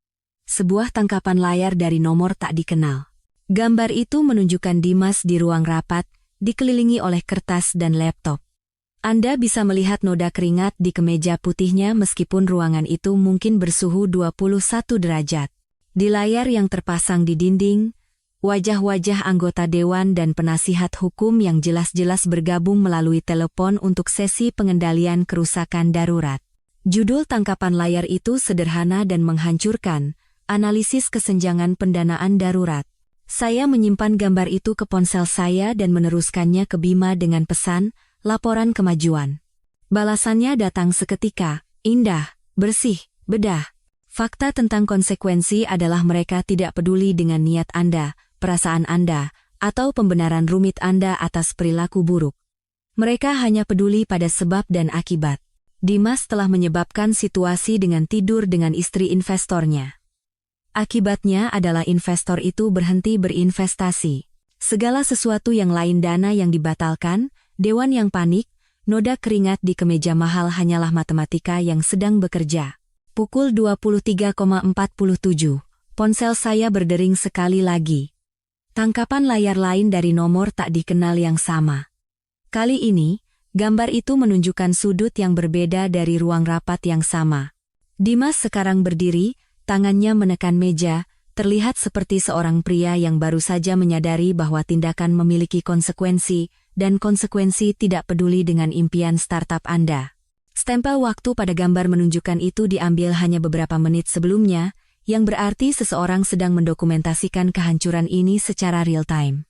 Sebuah tangkapan layar dari nomor tak dikenal. Gambar itu menunjukkan Dimas di ruang rapat, dikelilingi oleh kertas dan laptop. Anda bisa melihat noda keringat di kemeja putihnya meskipun ruangan itu mungkin bersuhu 21 derajat. Di layar yang terpasang di dinding, wajah-wajah anggota dewan dan penasihat hukum yang jelas-jelas bergabung melalui telepon untuk sesi pengendalian kerusakan darurat. Judul tangkapan layar itu sederhana dan menghancurkan, analisis kesenjangan pendanaan darurat. Saya menyimpan gambar itu ke ponsel saya dan meneruskannya ke Bima dengan pesan, laporan kemajuan. Balasannya datang seketika, indah, bersih, bedah. Fakta tentang konsekuensi adalah mereka tidak peduli dengan niat Anda, perasaan Anda, atau pembenaran rumit Anda atas perilaku buruk. Mereka hanya peduli pada sebab dan akibat. Dimas telah menyebabkan situasi dengan tidur dengan istri investornya. Akibatnya adalah investor itu berhenti berinvestasi. Segala sesuatu yang lain dana yang dibatalkan, dewan yang panik, noda keringat di kemeja mahal hanyalah matematika yang sedang bekerja. Pukul 23.47, ponsel saya berdering sekali lagi. Tangkapan layar lain dari nomor tak dikenal yang sama. Kali ini, gambar itu menunjukkan sudut yang berbeda dari ruang rapat yang sama. Dimas sekarang berdiri, tangannya menekan meja, terlihat seperti seorang pria yang baru saja menyadari bahwa tindakan memiliki konsekuensi, dan konsekuensi tidak peduli dengan impian startup Anda. Stempel waktu pada gambar menunjukkan itu diambil hanya beberapa menit sebelumnya, yang berarti seseorang sedang mendokumentasikan kehancuran ini secara real-time.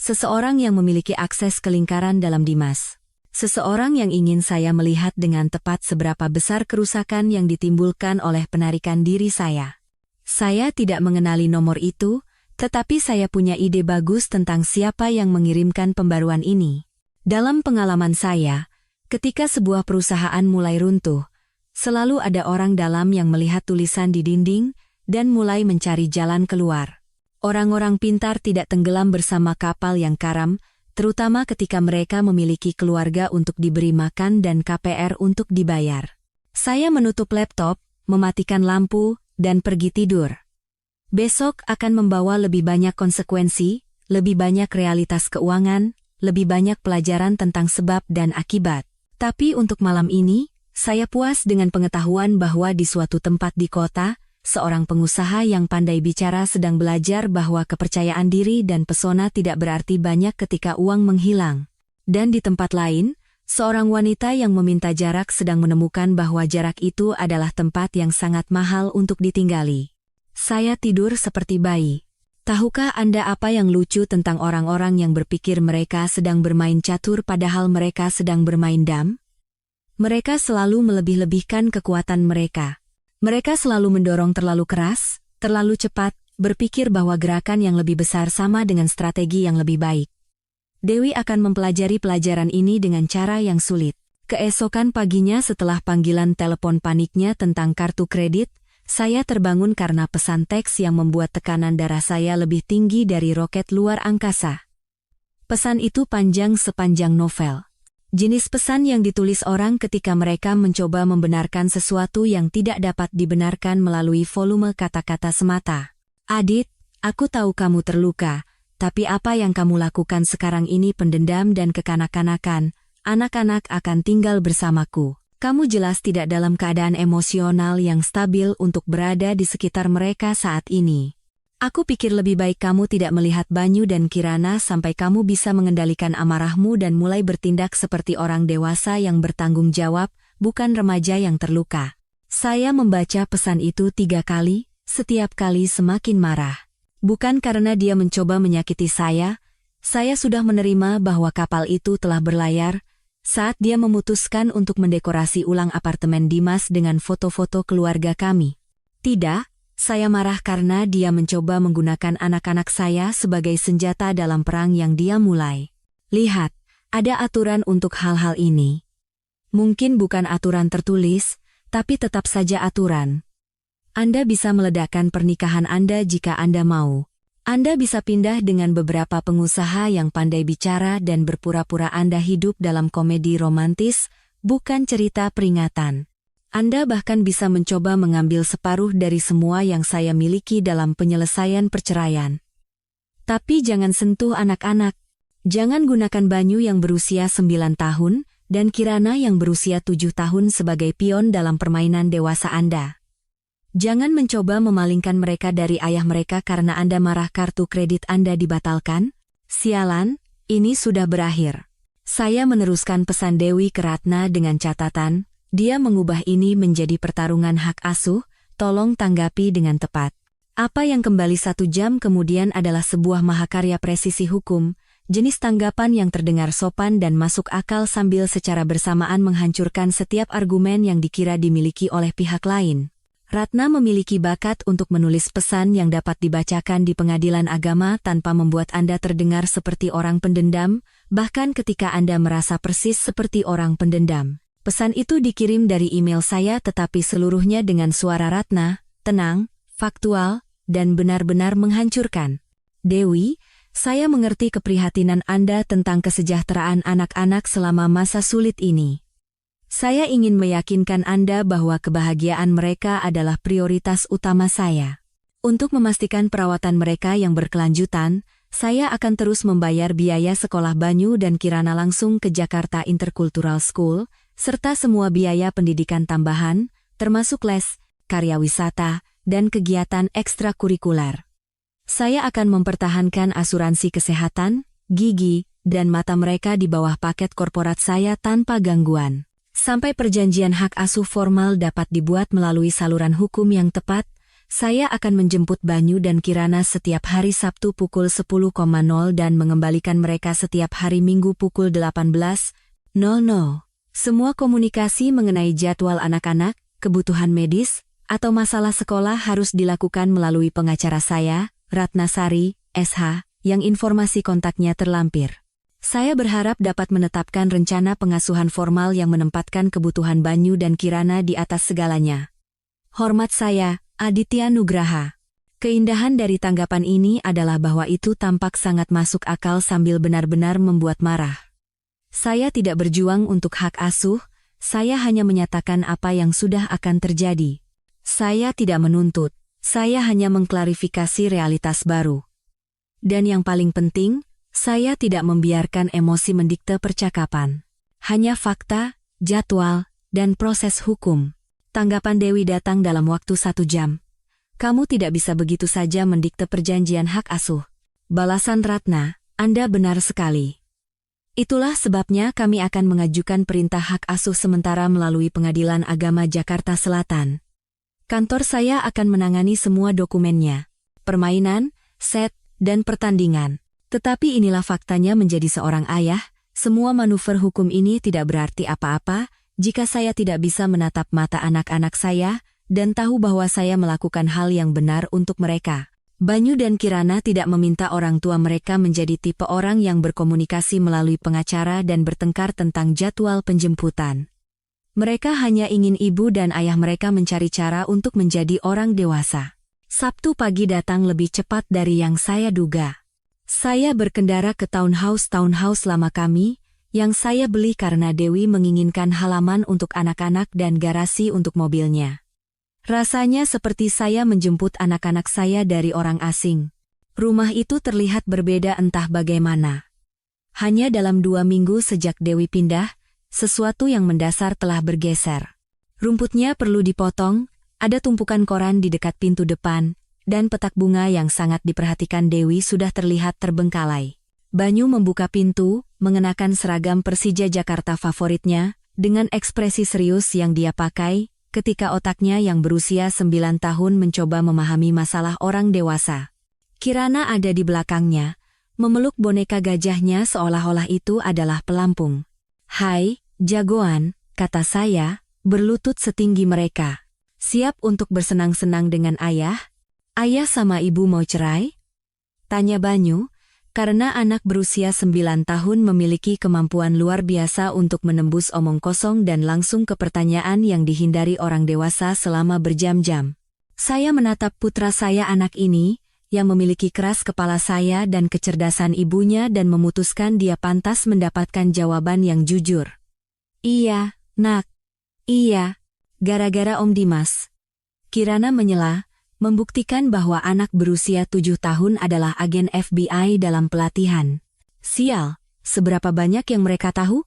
Seseorang yang memiliki akses ke lingkaran dalam Dimas. Seseorang yang ingin saya melihat dengan tepat seberapa besar kerusakan yang ditimbulkan oleh penarikan diri saya. Saya tidak mengenali nomor itu, tetapi saya punya ide bagus tentang siapa yang mengirimkan pembaruan ini. Dalam pengalaman saya, ketika sebuah perusahaan mulai runtuh, selalu ada orang dalam yang melihat tulisan di dinding dan mulai mencari jalan keluar. Orang-orang pintar tidak tenggelam bersama kapal yang karam, terutama ketika mereka memiliki keluarga untuk diberi makan dan KPR untuk dibayar. Saya menutup laptop, mematikan lampu, dan pergi tidur. Besok akan membawa lebih banyak konsekuensi, lebih banyak realitas keuangan, lebih banyak pelajaran tentang sebab dan akibat. Tapi untuk malam ini, saya puas dengan pengetahuan bahwa di suatu tempat di kota, seorang pengusaha yang pandai bicara sedang belajar bahwa kepercayaan diri dan pesona tidak berarti banyak ketika uang menghilang. Dan di tempat lain, seorang wanita yang meminta jarak sedang menemukan bahwa jarak itu adalah tempat yang sangat mahal untuk ditinggali. Saya tidur seperti bayi. Tahukah Anda apa yang lucu tentang orang-orang yang berpikir mereka sedang bermain catur padahal mereka sedang bermain dam? Mereka selalu melebih-lebihkan kekuatan mereka. Mereka selalu mendorong terlalu keras, terlalu cepat, berpikir bahwa gerakan yang lebih besar sama dengan strategi yang lebih baik. Dewi akan mempelajari pelajaran ini dengan cara yang sulit. Keesokan paginya setelah panggilan telepon paniknya tentang kartu kredit, Saya terbangun karena pesan teks yang membuat tekanan darah saya lebih tinggi dari roket luar angkasa. Pesan itu panjang sepanjang novel. Jenis pesan yang ditulis orang ketika mereka mencoba membenarkan sesuatu yang tidak dapat dibenarkan melalui volume kata-kata semata. Adit, aku tahu kamu terluka, tapi apa yang kamu lakukan sekarang ini pendendam dan kekanak-kanakan. Anak-anak akan tinggal bersamaku. Kamu jelas tidak dalam keadaan emosional yang stabil untuk berada di sekitar mereka saat ini. Aku pikir lebih baik kamu tidak melihat Banyu dan Kirana sampai kamu bisa mengendalikan amarahmu dan mulai bertindak seperti orang dewasa yang bertanggung jawab, bukan remaja yang terluka. Saya membaca pesan itu 3 kali, setiap kali semakin marah. Bukan karena dia mencoba menyakiti saya sudah menerima bahwa kapal itu telah berlayar, saat dia memutuskan untuk mendekorasi ulang apartemen Dimas dengan foto-foto keluarga kami. Tidak, saya marah karena dia mencoba menggunakan anak-anak saya sebagai senjata dalam perang yang dia mulai. Lihat, ada aturan untuk hal-hal ini. Mungkin bukan aturan tertulis, tapi tetap saja aturan. Anda bisa meledakkan pernikahan Anda jika Anda mau. Anda bisa pindah dengan beberapa pengusaha yang pandai bicara dan berpura-pura Anda hidup dalam komedi romantis, bukan cerita peringatan. Anda bahkan bisa mencoba mengambil separuh dari semua yang saya miliki dalam penyelesaian perceraian. Tapi jangan sentuh anak-anak. Jangan gunakan Banyu yang berusia 9 tahun dan Kirana yang berusia 7 tahun sebagai pion dalam permainan dewasa Anda. Jangan mencoba memalingkan mereka dari ayah mereka karena Anda marah kartu kredit Anda dibatalkan. Sialan, ini sudah berakhir. Saya meneruskan pesan Dewi ke Ratna dengan catatan, dia mengubah ini menjadi pertarungan hak asuh, tolong tanggapi dengan tepat. Apa yang kembali 1 jam kemudian adalah sebuah mahakarya presisi hukum, jenis tanggapan yang terdengar sopan dan masuk akal sambil secara bersamaan menghancurkan setiap argumen yang dikira dimiliki oleh pihak lain. Ratna memiliki bakat untuk menulis pesan yang dapat dibacakan di pengadilan agama tanpa membuat Anda terdengar seperti orang pendendam, bahkan ketika Anda merasa persis seperti orang pendendam. Pesan itu dikirim dari email saya tetapi seluruhnya dengan suara Ratna, tenang, faktual, dan benar-benar menghancurkan. Dewi, saya mengerti keprihatinan Anda tentang kesejahteraan anak-anak selama masa sulit ini. Saya ingin meyakinkan Anda bahwa kebahagiaan mereka adalah prioritas utama saya. Untuk memastikan perawatan mereka yang berkelanjutan, saya akan terus membayar biaya sekolah Banyu dan Kirana langsung ke Jakarta Intercultural School, serta semua biaya pendidikan tambahan, termasuk les, karya wisata, dan kegiatan ekstrakurikuler. Saya akan mempertahankan asuransi kesehatan, gigi, dan mata mereka di bawah paket korporat saya tanpa gangguan. Sampai perjanjian hak asuh formal dapat dibuat melalui saluran hukum yang tepat, saya akan menjemput Banyu dan Kirana setiap hari Sabtu pukul 10.00 dan mengembalikan mereka setiap hari Minggu pukul 18.00. Semua komunikasi mengenai jadwal anak-anak, kebutuhan medis, atau masalah sekolah harus dilakukan melalui pengacara saya, Ratnasari, SH, yang informasi kontaknya terlampir. Saya berharap dapat menetapkan rencana pengasuhan formal yang menempatkan kebutuhan Banyu dan Kirana di atas segalanya. Hormat saya, Aditya Nugraha. Keindahan dari tanggapan ini adalah bahwa itu tampak sangat masuk akal sambil benar-benar membuat marah. Saya tidak berjuang untuk hak asuh, saya hanya menyatakan apa yang sudah akan terjadi. Saya tidak menuntut, saya hanya mengklarifikasi realitas baru. Dan yang paling penting, saya tidak membiarkan emosi mendikte percakapan. Hanya fakta, jadwal, dan proses hukum. Tanggapan Dewi datang dalam waktu 1 jam. Kamu tidak bisa begitu saja mendikte perjanjian hak asuh. Balasan Ratna, Anda benar sekali. Itulah sebabnya kami akan mengajukan perintah hak asuh sementara melalui Pengadilan Agama Jakarta Selatan. Kantor saya akan menangani semua dokumennya, permainan, set, dan pertandingan. Tetapi inilah faktanya menjadi seorang ayah, semua manuver hukum ini tidak berarti apa-apa jika saya tidak bisa menatap mata anak-anak saya dan tahu bahwa saya melakukan hal yang benar untuk mereka. Banyu dan Kirana tidak meminta orang tua mereka menjadi tipe orang yang berkomunikasi melalui pengacara dan bertengkar tentang jadwal penjemputan. Mereka hanya ingin ibu dan ayah mereka mencari cara untuk menjadi orang dewasa. Sabtu pagi datang lebih cepat dari yang saya duga. Saya berkendara ke townhouse lama kami, yang saya beli karena Dewi menginginkan halaman untuk anak-anak dan garasi untuk mobilnya. Rasanya seperti saya menjemput anak-anak saya dari orang asing. Rumah itu terlihat berbeda entah bagaimana. Hanya dalam 2 minggu sejak Dewi pindah, sesuatu yang mendasar telah bergeser. Rumputnya perlu dipotong, ada tumpukan koran di dekat pintu depan, dan petak bunga yang sangat diperhatikan Dewi sudah terlihat terbengkalai. Banyu membuka pintu, mengenakan seragam Persija Jakarta favoritnya, dengan ekspresi serius yang dia pakai, ketika otaknya yang berusia 9 tahun mencoba memahami masalah orang dewasa. Kirana ada di belakangnya, memeluk boneka gajahnya seolah-olah itu adalah pelampung. "Hai, jagoan," kata saya, berlutut setinggi mereka. "Siap untuk bersenang-senang dengan ayah? Ayah sama ibu mau cerai?" Tanya Banyu, karena anak berusia 9 tahun memiliki kemampuan luar biasa untuk menembus omong kosong dan langsung ke pertanyaan yang dihindari orang dewasa selama berjam-jam. Saya menatap putra saya anak ini, yang memiliki keras kepala saya dan kecerdasan ibunya dan memutuskan dia pantas mendapatkan jawaban yang jujur. "Iya, nak. Iya. Gara-gara Om Dimas." Kirana menyela, membuktikan bahwa anak berusia 7 tahun adalah agen FBI dalam pelatihan. Sial, seberapa banyak yang mereka tahu?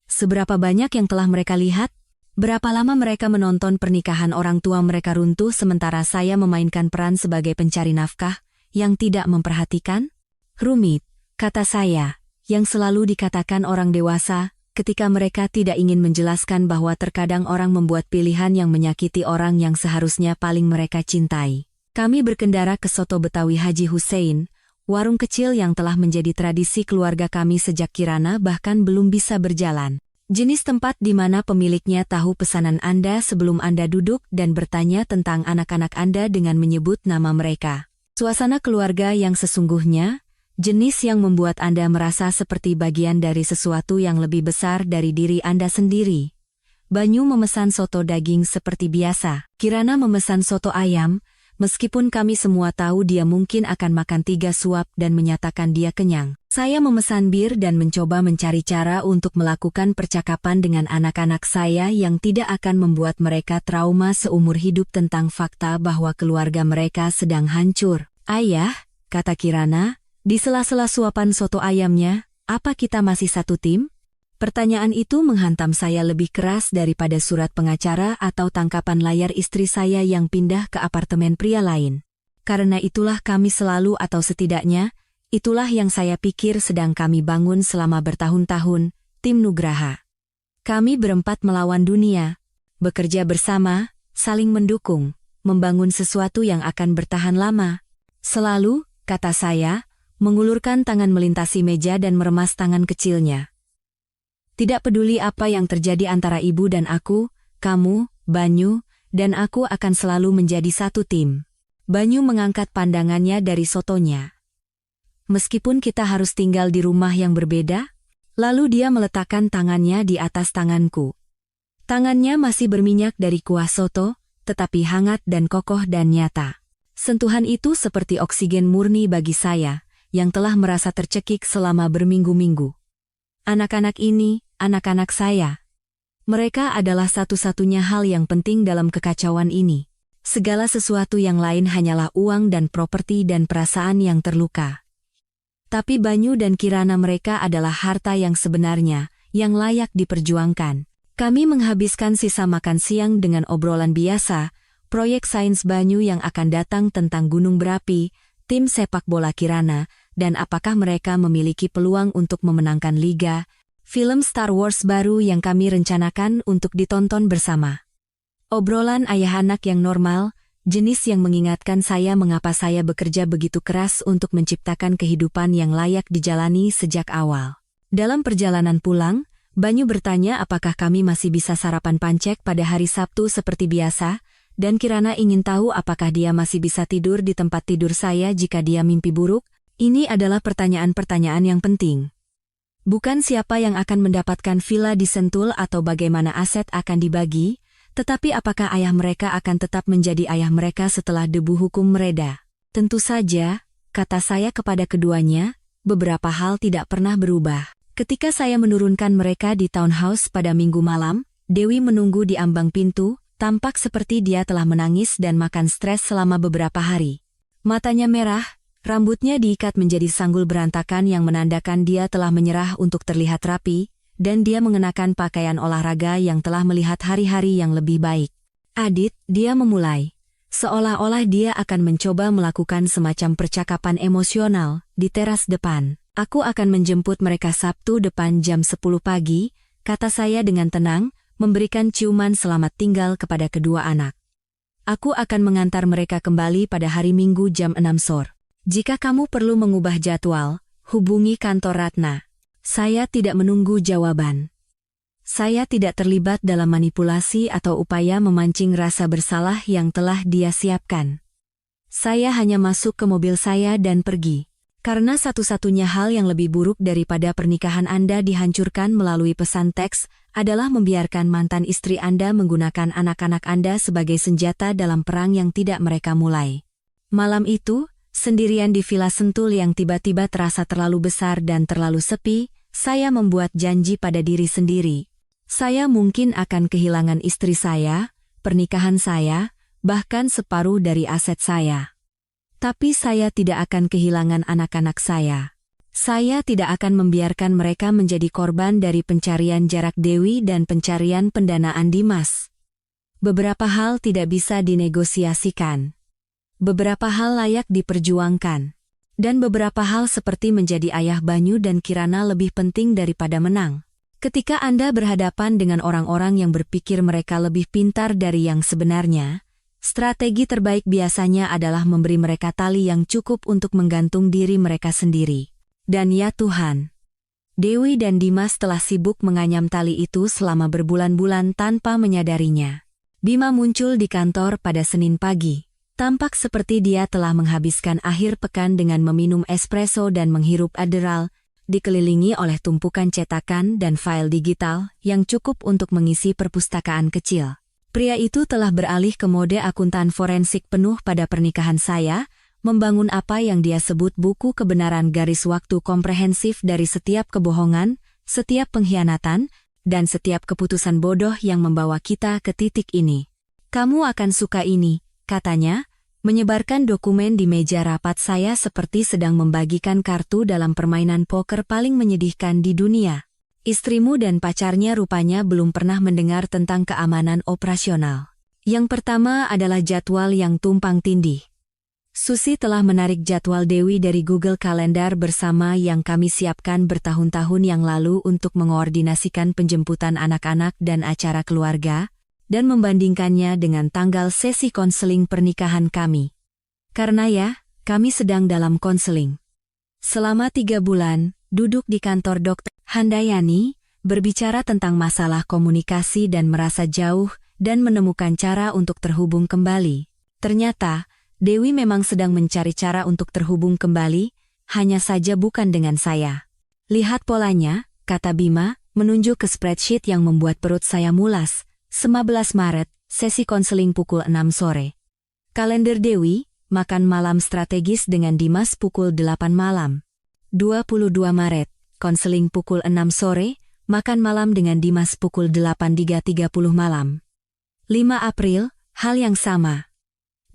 Seberapa banyak yang telah mereka lihat? Berapa lama mereka menonton pernikahan orang tua mereka runtuh sementara saya memainkan peran sebagai pencari nafkah, yang tidak memperhatikan? Rumit, kata saya, yang selalu dikatakan orang dewasa, ketika mereka tidak ingin menjelaskan bahwa terkadang orang membuat pilihan yang menyakiti orang yang seharusnya paling mereka cintai. Kami berkendara ke Soto Betawi Haji Hussein, warung kecil yang telah menjadi tradisi keluarga kami sejak Kirana bahkan belum bisa berjalan. Jenis tempat di mana pemiliknya tahu pesanan Anda sebelum Anda duduk dan bertanya tentang anak-anak Anda dengan menyebut nama mereka. Suasana keluarga yang sesungguhnya, jenis yang membuat Anda merasa seperti bagian dari sesuatu yang lebih besar dari diri Anda sendiri. Banyu memesan soto daging seperti biasa. Kirana memesan soto ayam, meskipun kami semua tahu dia mungkin akan makan 3 suap dan menyatakan dia kenyang. Saya memesan bir dan mencoba mencari cara untuk melakukan percakapan dengan anak-anak saya yang tidak akan membuat mereka trauma seumur hidup tentang fakta bahwa keluarga mereka sedang hancur. "Ayah," kata Kirana, di sela-sela suapan soto ayamnya, "apa kita masih satu tim?" Pertanyaan itu menghantam saya lebih keras daripada surat pengacara atau tangkapan layar istri saya yang pindah ke apartemen pria lain. Karena itulah kami selalu atau setidaknya, itulah yang saya pikir sedang kami bangun selama bertahun-tahun, tim Nugraha. Kami berempat melawan dunia, bekerja bersama, saling mendukung, membangun sesuatu yang akan bertahan lama. Selalu, kata saya, mengulurkan tangan melintasi meja dan meremas tangan kecilnya. Tidak peduli apa yang terjadi antara ibu dan aku, kamu, Banyu, dan aku akan selalu menjadi satu tim. Banyu mengangkat pandangannya dari sotonya. "Meskipun kita harus tinggal di rumah yang berbeda?" Lalu dia meletakkan tangannya di atas tanganku. Tangannya masih berminyak dari kuah soto, tetapi hangat dan kokoh dan nyata. Sentuhan itu seperti oksigen murni bagi saya, yang telah merasa tercekik selama berminggu-minggu. Anak-anak ini, anak-anak saya. Mereka adalah satu-satunya hal yang penting dalam kekacauan ini. Segala sesuatu yang lain hanyalah uang dan properti dan perasaan yang terluka. Tapi Banyu dan Kirana mereka adalah harta yang sebenarnya, yang layak diperjuangkan. Kami menghabiskan sisa makan siang dengan obrolan biasa, proyek sains Banyu yang akan datang tentang gunung berapi, tim sepak bola Kirana, dan apakah mereka memiliki peluang untuk memenangkan liga, film Star Wars baru yang kami rencanakan untuk ditonton bersama. Obrolan ayah anak yang normal, jenis yang mengingatkan saya mengapa saya bekerja begitu keras untuk menciptakan kehidupan yang layak dijalani sejak awal. Dalam perjalanan pulang, Banyu bertanya apakah kami masih bisa sarapan pancake pada hari Sabtu seperti biasa, dan Kirana ingin tahu apakah dia masih bisa tidur di tempat tidur saya jika dia mimpi buruk. Ini adalah pertanyaan-pertanyaan yang penting. Bukan siapa yang akan mendapatkan villa di Sentul atau bagaimana aset akan dibagi, tetapi apakah ayah mereka akan tetap menjadi ayah mereka setelah debu hukum mereda. Tentu saja, kata saya kepada keduanya, beberapa hal tidak pernah berubah. Ketika saya menurunkan mereka di townhouse pada Minggu malam, Dewi menunggu di ambang pintu, tampak seperti dia telah menangis dan makan stres selama beberapa hari. Matanya merah, rambutnya diikat menjadi sanggul berantakan yang menandakan dia telah menyerah untuk terlihat rapi, dan dia mengenakan pakaian olahraga yang telah melihat hari-hari yang lebih baik. Adit, dia memulai. Seolah-olah dia akan mencoba melakukan semacam percakapan emosional di teras depan. Aku akan menjemput mereka Sabtu depan jam 10 pagi, kata saya dengan tenang, memberikan ciuman selamat tinggal kepada kedua anak. Aku akan mengantar mereka kembali pada hari Minggu jam 6 sore. Jika kamu perlu mengubah jadwal, hubungi kantor Ratna. Saya tidak menunggu jawaban. Saya tidak terlibat dalam manipulasi atau upaya memancing rasa bersalah yang telah dia siapkan. Saya hanya masuk ke mobil saya dan pergi. Karena satu-satunya hal yang lebih buruk daripada pernikahan Anda dihancurkan melalui pesan teks adalah membiarkan mantan istri Anda menggunakan anak-anak Anda sebagai senjata dalam perang yang tidak mereka mulai. Malam itu, sendirian di Villa Sentul yang tiba-tiba terasa terlalu besar dan terlalu sepi, saya membuat janji pada diri sendiri. Saya mungkin akan kehilangan istri saya, pernikahan saya, bahkan separuh dari aset saya. Tapi saya tidak akan kehilangan anak-anak saya. Saya tidak akan membiarkan mereka menjadi korban dari pencarian jarak Dewi dan pencarian pendanaan Dimas. Beberapa hal tidak bisa dinegosiasikan. Beberapa hal layak diperjuangkan. Dan beberapa hal seperti menjadi ayah Banyu dan Kirana lebih penting daripada menang. Ketika Anda berhadapan dengan orang-orang yang berpikir mereka lebih pintar dari yang sebenarnya, strategi terbaik biasanya adalah memberi mereka tali yang cukup untuk menggantung diri mereka sendiri. Dan ya Tuhan, Dewi dan Dimas telah sibuk menganyam tali itu selama berbulan-bulan tanpa menyadarinya. Bima muncul di kantor pada Senin pagi. Tampak seperti dia telah menghabiskan akhir pekan dengan meminum espresso dan menghirup Adderall, dikelilingi oleh tumpukan cetakan dan file digital yang cukup untuk mengisi perpustakaan kecil. Pria itu telah beralih ke mode akuntan forensik penuh pada pernikahan saya, membangun apa yang dia sebut buku kebenaran garis waktu komprehensif dari setiap kebohongan, setiap pengkhianatan, dan setiap keputusan bodoh yang membawa kita ke titik ini. Kamu akan suka ini, katanya, menyebarkan dokumen di meja rapat saya seperti sedang membagikan kartu dalam permainan poker paling menyedihkan di dunia. Istrimu dan pacarnya rupanya belum pernah mendengar tentang keamanan operasional. Yang pertama adalah jadwal yang tumpang tindih. Susi telah menarik jadwal Dewi dari Google Calendar bersama yang kami siapkan bertahun-tahun yang lalu untuk mengoordinasikan penjemputan anak-anak dan acara keluarga, dan membandingkannya dengan tanggal sesi konseling pernikahan kami. Karena ya, kami sedang dalam konseling. Selama 3 bulan, duduk di kantor Dr. Handayani, berbicara tentang masalah komunikasi dan merasa jauh dan menemukan cara untuk terhubung kembali. Ternyata, Dewi memang sedang mencari cara untuk terhubung kembali, hanya saja bukan dengan saya. Lihat polanya, kata Bima, menunjuk ke spreadsheet yang membuat perut saya mulas. 15 Maret, sesi konseling pukul 6 sore. Kalender Dewi, makan malam strategis dengan Dimas pukul 8 malam. 22 Maret, konseling pukul 6 sore, makan malam dengan Dimas pukul 8.30 malam. 5 April, hal yang sama.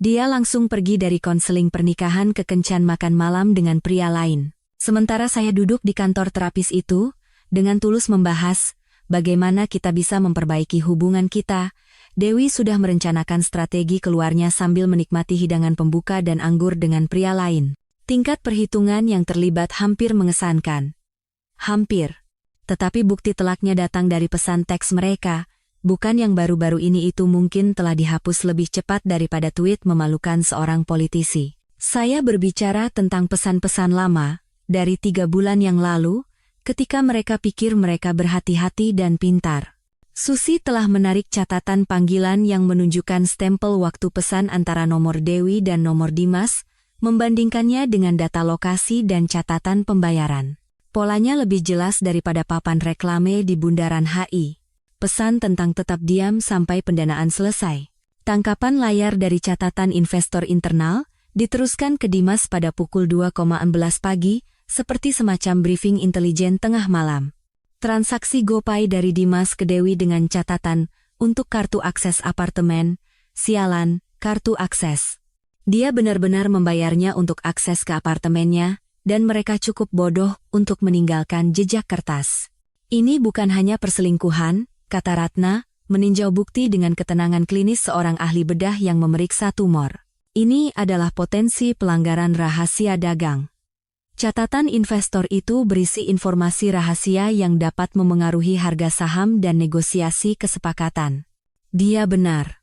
Dia langsung pergi dari konseling pernikahan ke kencan makan malam dengan pria lain. Sementara saya duduk di kantor terapis itu, dengan tulus membahas bagaimana kita bisa memperbaiki hubungan kita, Dewi sudah merencanakan strategi keluarnya sambil menikmati hidangan pembuka dan anggur dengan pria lain. Tingkat perhitungan yang terlibat hampir mengesankan. Hampir. Tetapi bukti telaknya datang dari pesan teks mereka, bukan yang baru-baru ini itu mungkin telah dihapus lebih cepat daripada tweet memalukan seorang politisi. Saya berbicara tentang pesan-pesan lama, dari 3 bulan yang lalu, ketika mereka pikir mereka berhati-hati dan pintar. Susi telah menarik catatan panggilan yang menunjukkan stempel waktu pesan antara nomor Dewi dan nomor Dimas, membandingkannya dengan data lokasi dan catatan pembayaran. Polanya lebih jelas daripada papan reklame di bundaran HI. Pesan tentang tetap diam sampai pendanaan selesai. Tangkapan layar dari catatan investor internal diteruskan ke Dimas pada pukul 2.14 pagi, seperti semacam briefing intelijen tengah malam. Transaksi GoPay dari Dimas ke Dewi dengan catatan, untuk kartu akses apartemen, sialan, kartu akses. Dia benar-benar membayarnya untuk akses ke apartemennya, dan mereka cukup bodoh untuk meninggalkan jejak kertas. Ini bukan hanya perselingkuhan, kata Ratna, meninjau bukti dengan ketenangan klinis seorang ahli bedah yang memeriksa tumor. Ini adalah potensi pelanggaran rahasia dagang. Catatan investor itu berisi informasi rahasia yang dapat memengaruhi harga saham dan negosiasi kesepakatan. Dia benar.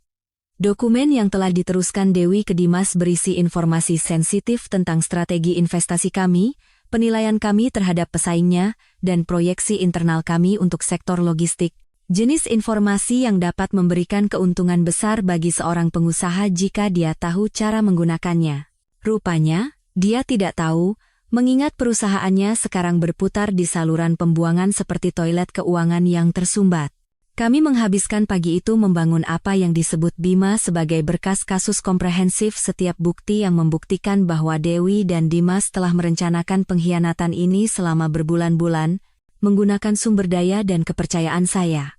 Dokumen yang telah diteruskan Dewi ke Dimas berisi informasi sensitif tentang strategi investasi kami, penilaian kami terhadap pesaingnya, dan proyeksi internal kami untuk sektor logistik. Jenis informasi yang dapat memberikan keuntungan besar bagi seorang pengusaha jika dia tahu cara menggunakannya. Rupanya, dia tidak tahu, mengingat perusahaannya sekarang berputar di saluran pembuangan seperti toilet keuangan yang tersumbat. Kami menghabiskan pagi itu membangun apa yang disebut Bima sebagai berkas kasus komprehensif setiap bukti yang membuktikan bahwa Dewi dan Dimas telah merencanakan pengkhianatan ini selama berbulan-bulan, menggunakan sumber daya dan kepercayaan saya.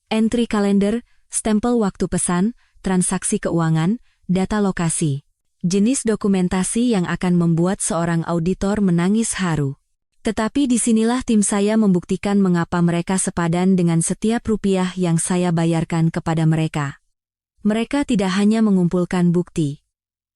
Entry kalender, stempel waktu pesan, transaksi keuangan, data lokasi. Jenis dokumentasi yang akan membuat seorang auditor menangis haru. Tetapi disinilah tim saya membuktikan mengapa mereka sepadan dengan setiap rupiah yang saya bayarkan kepada mereka. Mereka tidak hanya mengumpulkan bukti.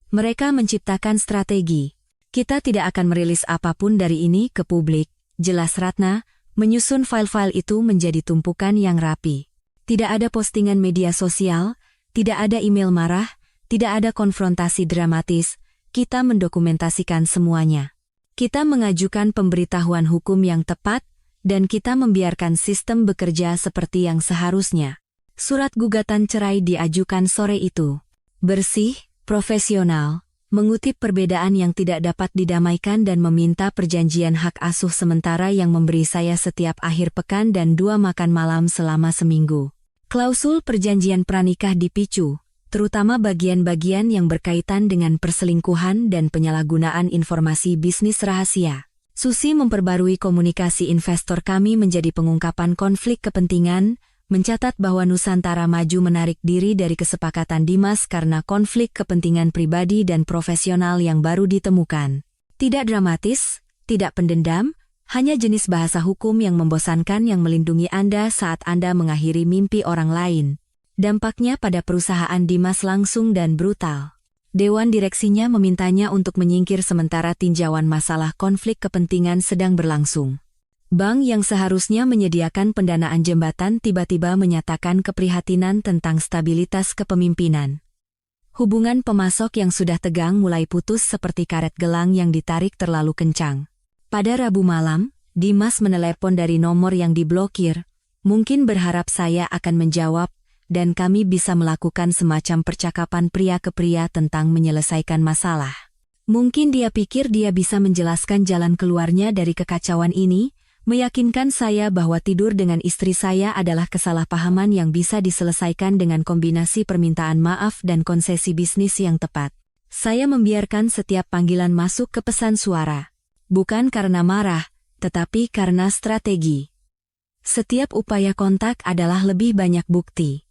Mereka menciptakan strategi. Kita tidak akan merilis apapun dari ini ke publik, jelas Ratna, menyusun file-file itu menjadi tumpukan yang rapi. Tidak ada postingan media sosial, tidak ada email marah, tidak ada konfrontasi dramatis, kita mendokumentasikan semuanya. Kita mengajukan pemberitahuan hukum yang tepat, dan kita membiarkan sistem bekerja seperti yang seharusnya. Surat gugatan cerai diajukan sore itu. Bersih, profesional, mengutip perbedaan yang tidak dapat didamaikan dan meminta perjanjian hak asuh sementara yang memberi saya setiap akhir pekan dan 2 makan malam selama seminggu. Klausul perjanjian pranikah dipicu, terutama bagian-bagian yang berkaitan dengan perselingkuhan dan penyalahgunaan informasi bisnis rahasia. Susi memperbarui komunikasi investor kami menjadi pengungkapan konflik kepentingan, mencatat bahwa Nusantara Maju menarik diri dari kesepakatan Dimas karena konflik kepentingan pribadi dan profesional yang baru ditemukan. Tidak dramatis, tidak pendendam, hanya jenis bahasa hukum yang membosankan yang melindungi Anda saat Anda mengakhiri mimpi orang lain. Dampaknya pada perusahaan Dimas langsung dan brutal. Dewan direksinya memintanya untuk menyingkir sementara tinjauan masalah konflik kepentingan sedang berlangsung. Bank yang seharusnya menyediakan pendanaan jembatan tiba-tiba menyatakan keprihatinan tentang stabilitas kepemimpinan. Hubungan pemasok yang sudah tegang mulai putus seperti karet gelang yang ditarik terlalu kencang. Pada Rabu malam, Dimas menelepon dari nomor yang diblokir, mungkin berharap saya akan menjawab, dan kami bisa melakukan semacam percakapan pria ke pria tentang menyelesaikan masalah. Mungkin dia pikir dia bisa menjelaskan jalan keluarnya dari kekacauan ini, meyakinkan saya bahwa tidur dengan istri saya adalah kesalahpahaman yang bisa diselesaikan dengan kombinasi permintaan maaf dan konsesi bisnis yang tepat. Saya membiarkan setiap panggilan masuk ke pesan suara. Bukan karena marah, tetapi karena strategi. Setiap upaya kontak adalah lebih banyak bukti.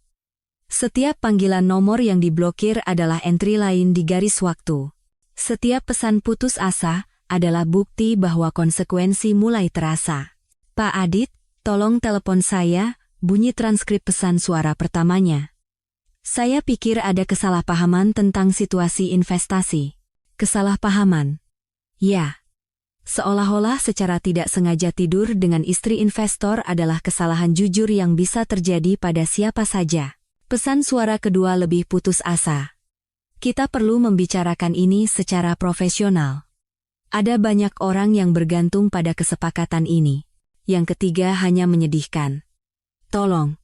Setiap panggilan nomor yang diblokir adalah entry lain di garis waktu. Setiap pesan putus asa adalah bukti bahwa konsekuensi mulai terasa. Pak Adit, tolong telepon saya, bunyi transkrip pesan suara pertamanya. Saya pikir ada kesalahpahaman tentang situasi investasi. Kesalahpahaman. Ya. Seolah-olah secara tidak sengaja tidur dengan istri investor adalah kesalahan jujur yang bisa terjadi pada siapa saja. Pesan suara kedua lebih putus asa. Kita perlu membicarakan ini secara profesional. Ada banyak orang yang bergantung pada kesepakatan ini. Yang ketiga hanya menyedihkan. Tolong.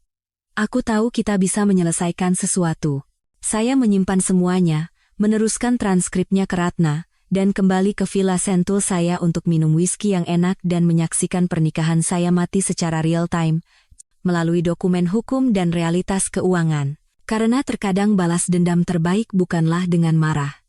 Aku tahu kita bisa menyelesaikan sesuatu. Saya menyimpan semuanya, meneruskan transkripnya ke Ratna, dan kembali ke Villa Sentul saya untuk minum whisky yang enak dan menyaksikan pernikahan saya mati secara real-time, melalui dokumen hukum dan realitas keuangan. Karena terkadang balas dendam terbaik bukanlah dengan marah.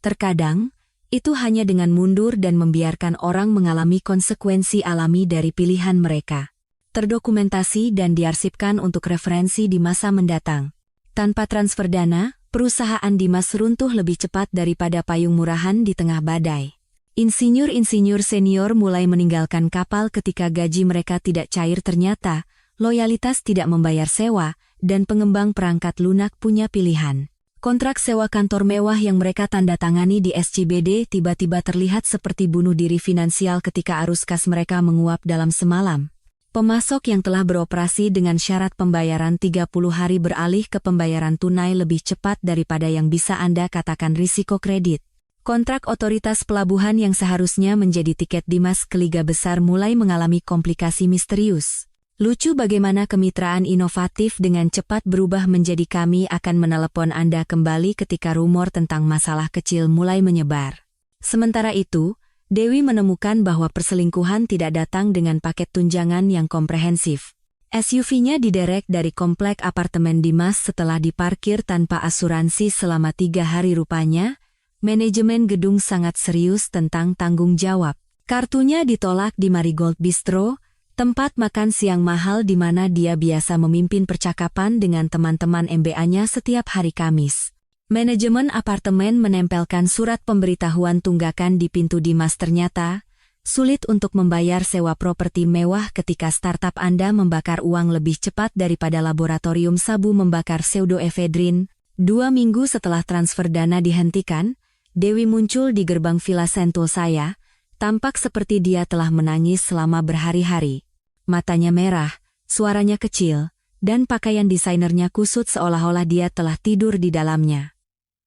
Terkadang, itu hanya dengan mundur dan membiarkan orang mengalami konsekuensi alami dari pilihan mereka. Terdokumentasi dan diarsipkan untuk referensi di masa mendatang. Tanpa transfer dana, perusahaan Dimas runtuh lebih cepat daripada payung murahan di tengah badai. Insinyur-insinyur senior mulai meninggalkan kapal ketika gaji mereka tidak cair ternyata, loyalitas tidak membayar sewa, dan pengembang perangkat lunak punya pilihan. Kontrak sewa kantor mewah yang mereka tanda tangani di SCBD tiba-tiba terlihat seperti bunuh diri finansial ketika arus kas mereka menguap dalam semalam. Pemasok yang telah beroperasi dengan syarat pembayaran 30 hari beralih ke pembayaran tunai lebih cepat daripada yang bisa Anda katakan risiko kredit. Kontrak otoritas pelabuhan yang seharusnya menjadi tiket Dimas ke Liga Besar mulai mengalami komplikasi misterius. Lucu bagaimana kemitraan inovatif dengan cepat berubah menjadi kami akan menelepon Anda kembali ketika rumor tentang masalah kecil mulai menyebar. Sementara itu, Dewi menemukan bahwa perselingkuhan tidak datang dengan paket tunjangan yang komprehensif. SUV-nya diderek dari komplek apartemen Dimas setelah diparkir tanpa asuransi selama 3 hari rupanya. Manajemen gedung sangat serius tentang tanggung jawab. Kartunya ditolak di Marigold Bistro, tempat makan siang mahal di mana dia biasa memimpin percakapan dengan teman-teman MBA-nya setiap hari Kamis. Manajemen apartemen menempelkan surat pemberitahuan tunggakan di pintu Dimas ternyata, sulit untuk membayar sewa properti mewah ketika startup Anda membakar uang lebih cepat daripada laboratorium sabu membakar pseudoephedrine. 2 minggu setelah transfer dana dihentikan, Dewi muncul di gerbang Villa Sentul saya, tampak seperti dia telah menangis selama berhari-hari. Matanya merah, suaranya kecil, dan pakaian desainernya kusut seolah-olah dia telah tidur di dalamnya.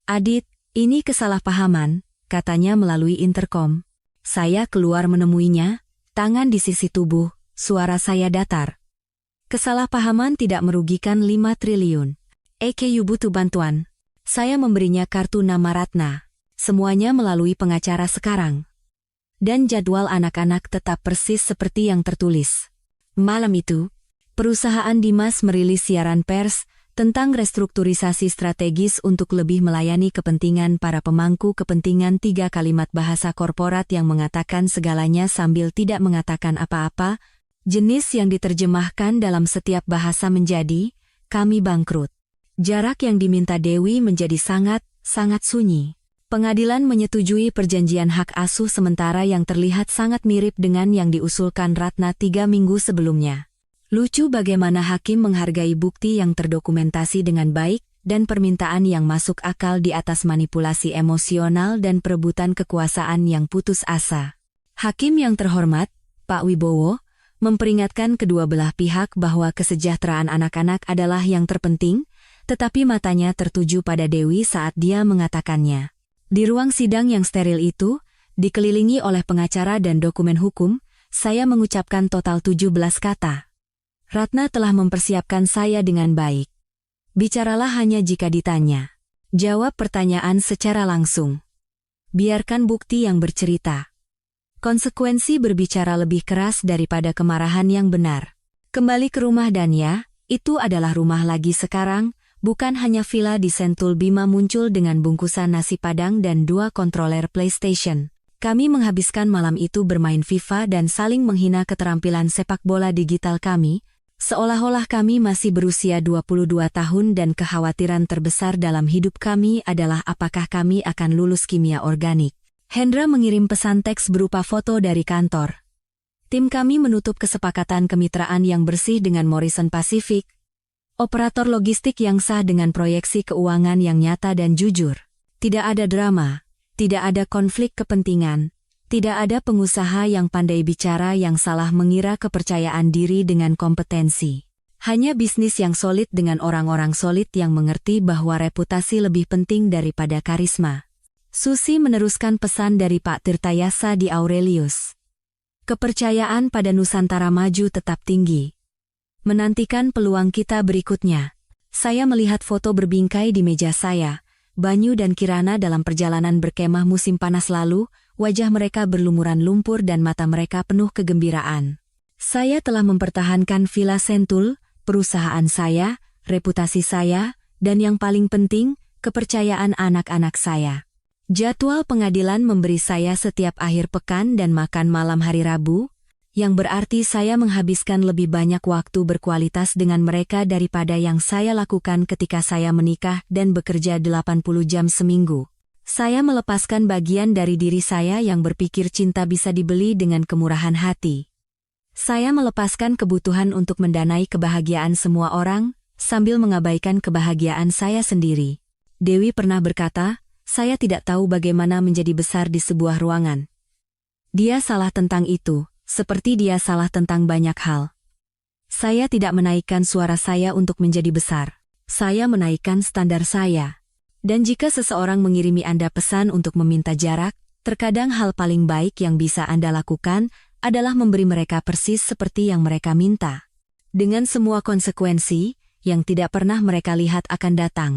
Adit, ini kesalahpahaman, katanya melalui interkom. Saya keluar menemuinya, tangan di sisi tubuh, suara saya datar. Kesalahpahaman tidak merugikan 5 triliun. EKU butuh bantuan. Saya memberinya kartu nama Ratna. Semuanya melalui pengacara sekarang. Dan jadwal anak-anak tetap persis seperti yang tertulis. Malam itu, perusahaan Dimas merilis siaran pers tentang restrukturisasi strategis untuk lebih melayani kepentingan para pemangku kepentingan. 3 kalimat bahasa korporat yang mengatakan segalanya sambil tidak mengatakan apa-apa, jenis yang diterjemahkan dalam setiap bahasa menjadi, kami bangkrut. Jarak yang diminta Dewi menjadi sangat sunyi. Pengadilan menyetujui perjanjian hak asuh sementara yang terlihat sangat mirip dengan yang diusulkan Ratna 3 minggu sebelumnya. Lucu bagaimana hakim menghargai bukti yang terdokumentasi dengan baik dan permintaan yang masuk akal di atas manipulasi emosional dan perebutan kekuasaan yang putus asa. Hakim yang terhormat, Pak Wibowo, memperingatkan kedua belah pihak bahwa kesejahteraan anak-anak adalah yang terpenting, tetapi matanya tertuju pada Dewi saat dia mengatakannya. Di ruang sidang yang steril itu, dikelilingi oleh pengacara dan dokumen hukum, saya mengucapkan total 17 kata. Ratna telah mempersiapkan saya dengan baik. Bicaralah hanya jika ditanya. Jawab pertanyaan secara langsung. Biarkan bukti yang bercerita. Konsekuensi berbicara lebih keras daripada kemarahan yang benar. Kembali ke rumah dan ya, itu adalah rumah lagi sekarang, bukan hanya villa di Sentul. Bima muncul dengan bungkusan nasi padang dan 2 kontroler PlayStation. Kami menghabiskan malam itu bermain FIFA dan saling menghina keterampilan sepak bola digital kami, seolah-olah kami masih berusia 22 tahun dan kekhawatiran terbesar dalam hidup kami adalah apakah kami akan lulus kimia organik. Hendra mengirim pesan teks berupa foto dari kantor. Tim kami menutup kesepakatan kemitraan yang bersih dengan Morrison Pacific, operator logistik yang sah dengan proyeksi keuangan yang nyata dan jujur. Tidak ada drama, tidak ada konflik kepentingan, tidak ada pengusaha yang pandai bicara yang salah mengira kepercayaan diri dengan kompetensi. Hanya bisnis yang solid dengan orang-orang solid yang mengerti bahwa reputasi lebih penting daripada karisma. Susi meneruskan pesan dari Pak Tirtayasa di Aurelius. Kepercayaan pada Nusantara Maju tetap tinggi. Menantikan peluang kita berikutnya. Saya melihat foto berbingkai di meja saya, Banyu dan Kirana dalam perjalanan berkemah musim panas lalu, wajah mereka berlumuran lumpur dan mata mereka penuh kegembiraan. Saya telah mempertahankan Villa Sentul, perusahaan saya, reputasi saya, dan yang paling penting, kepercayaan anak-anak saya. Jadwal pengadilan memberi saya setiap akhir pekan dan makan malam hari Rabu, yang berarti saya menghabiskan lebih banyak waktu berkualitas dengan mereka daripada yang saya lakukan ketika saya menikah dan bekerja 80 jam seminggu. Saya melepaskan bagian dari diri saya yang berpikir cinta bisa dibeli dengan kemurahan hati. Saya melepaskan kebutuhan untuk mendanai kebahagiaan semua orang, sambil mengabaikan kebahagiaan saya sendiri. Dewi pernah berkata, saya tidak tahu bagaimana menjadi besar di sebuah ruangan. Dia salah tentang itu. Seperti dia salah tentang banyak hal. Saya tidak menaikkan suara saya untuk menjadi besar. Saya menaikkan standar saya. Dan jika seseorang mengirimi Anda pesan untuk meminta jarak, terkadang hal paling baik yang bisa Anda lakukan adalah memberi mereka persis seperti yang mereka minta. Dengan semua konsekuensi yang tidak pernah mereka lihat akan datang.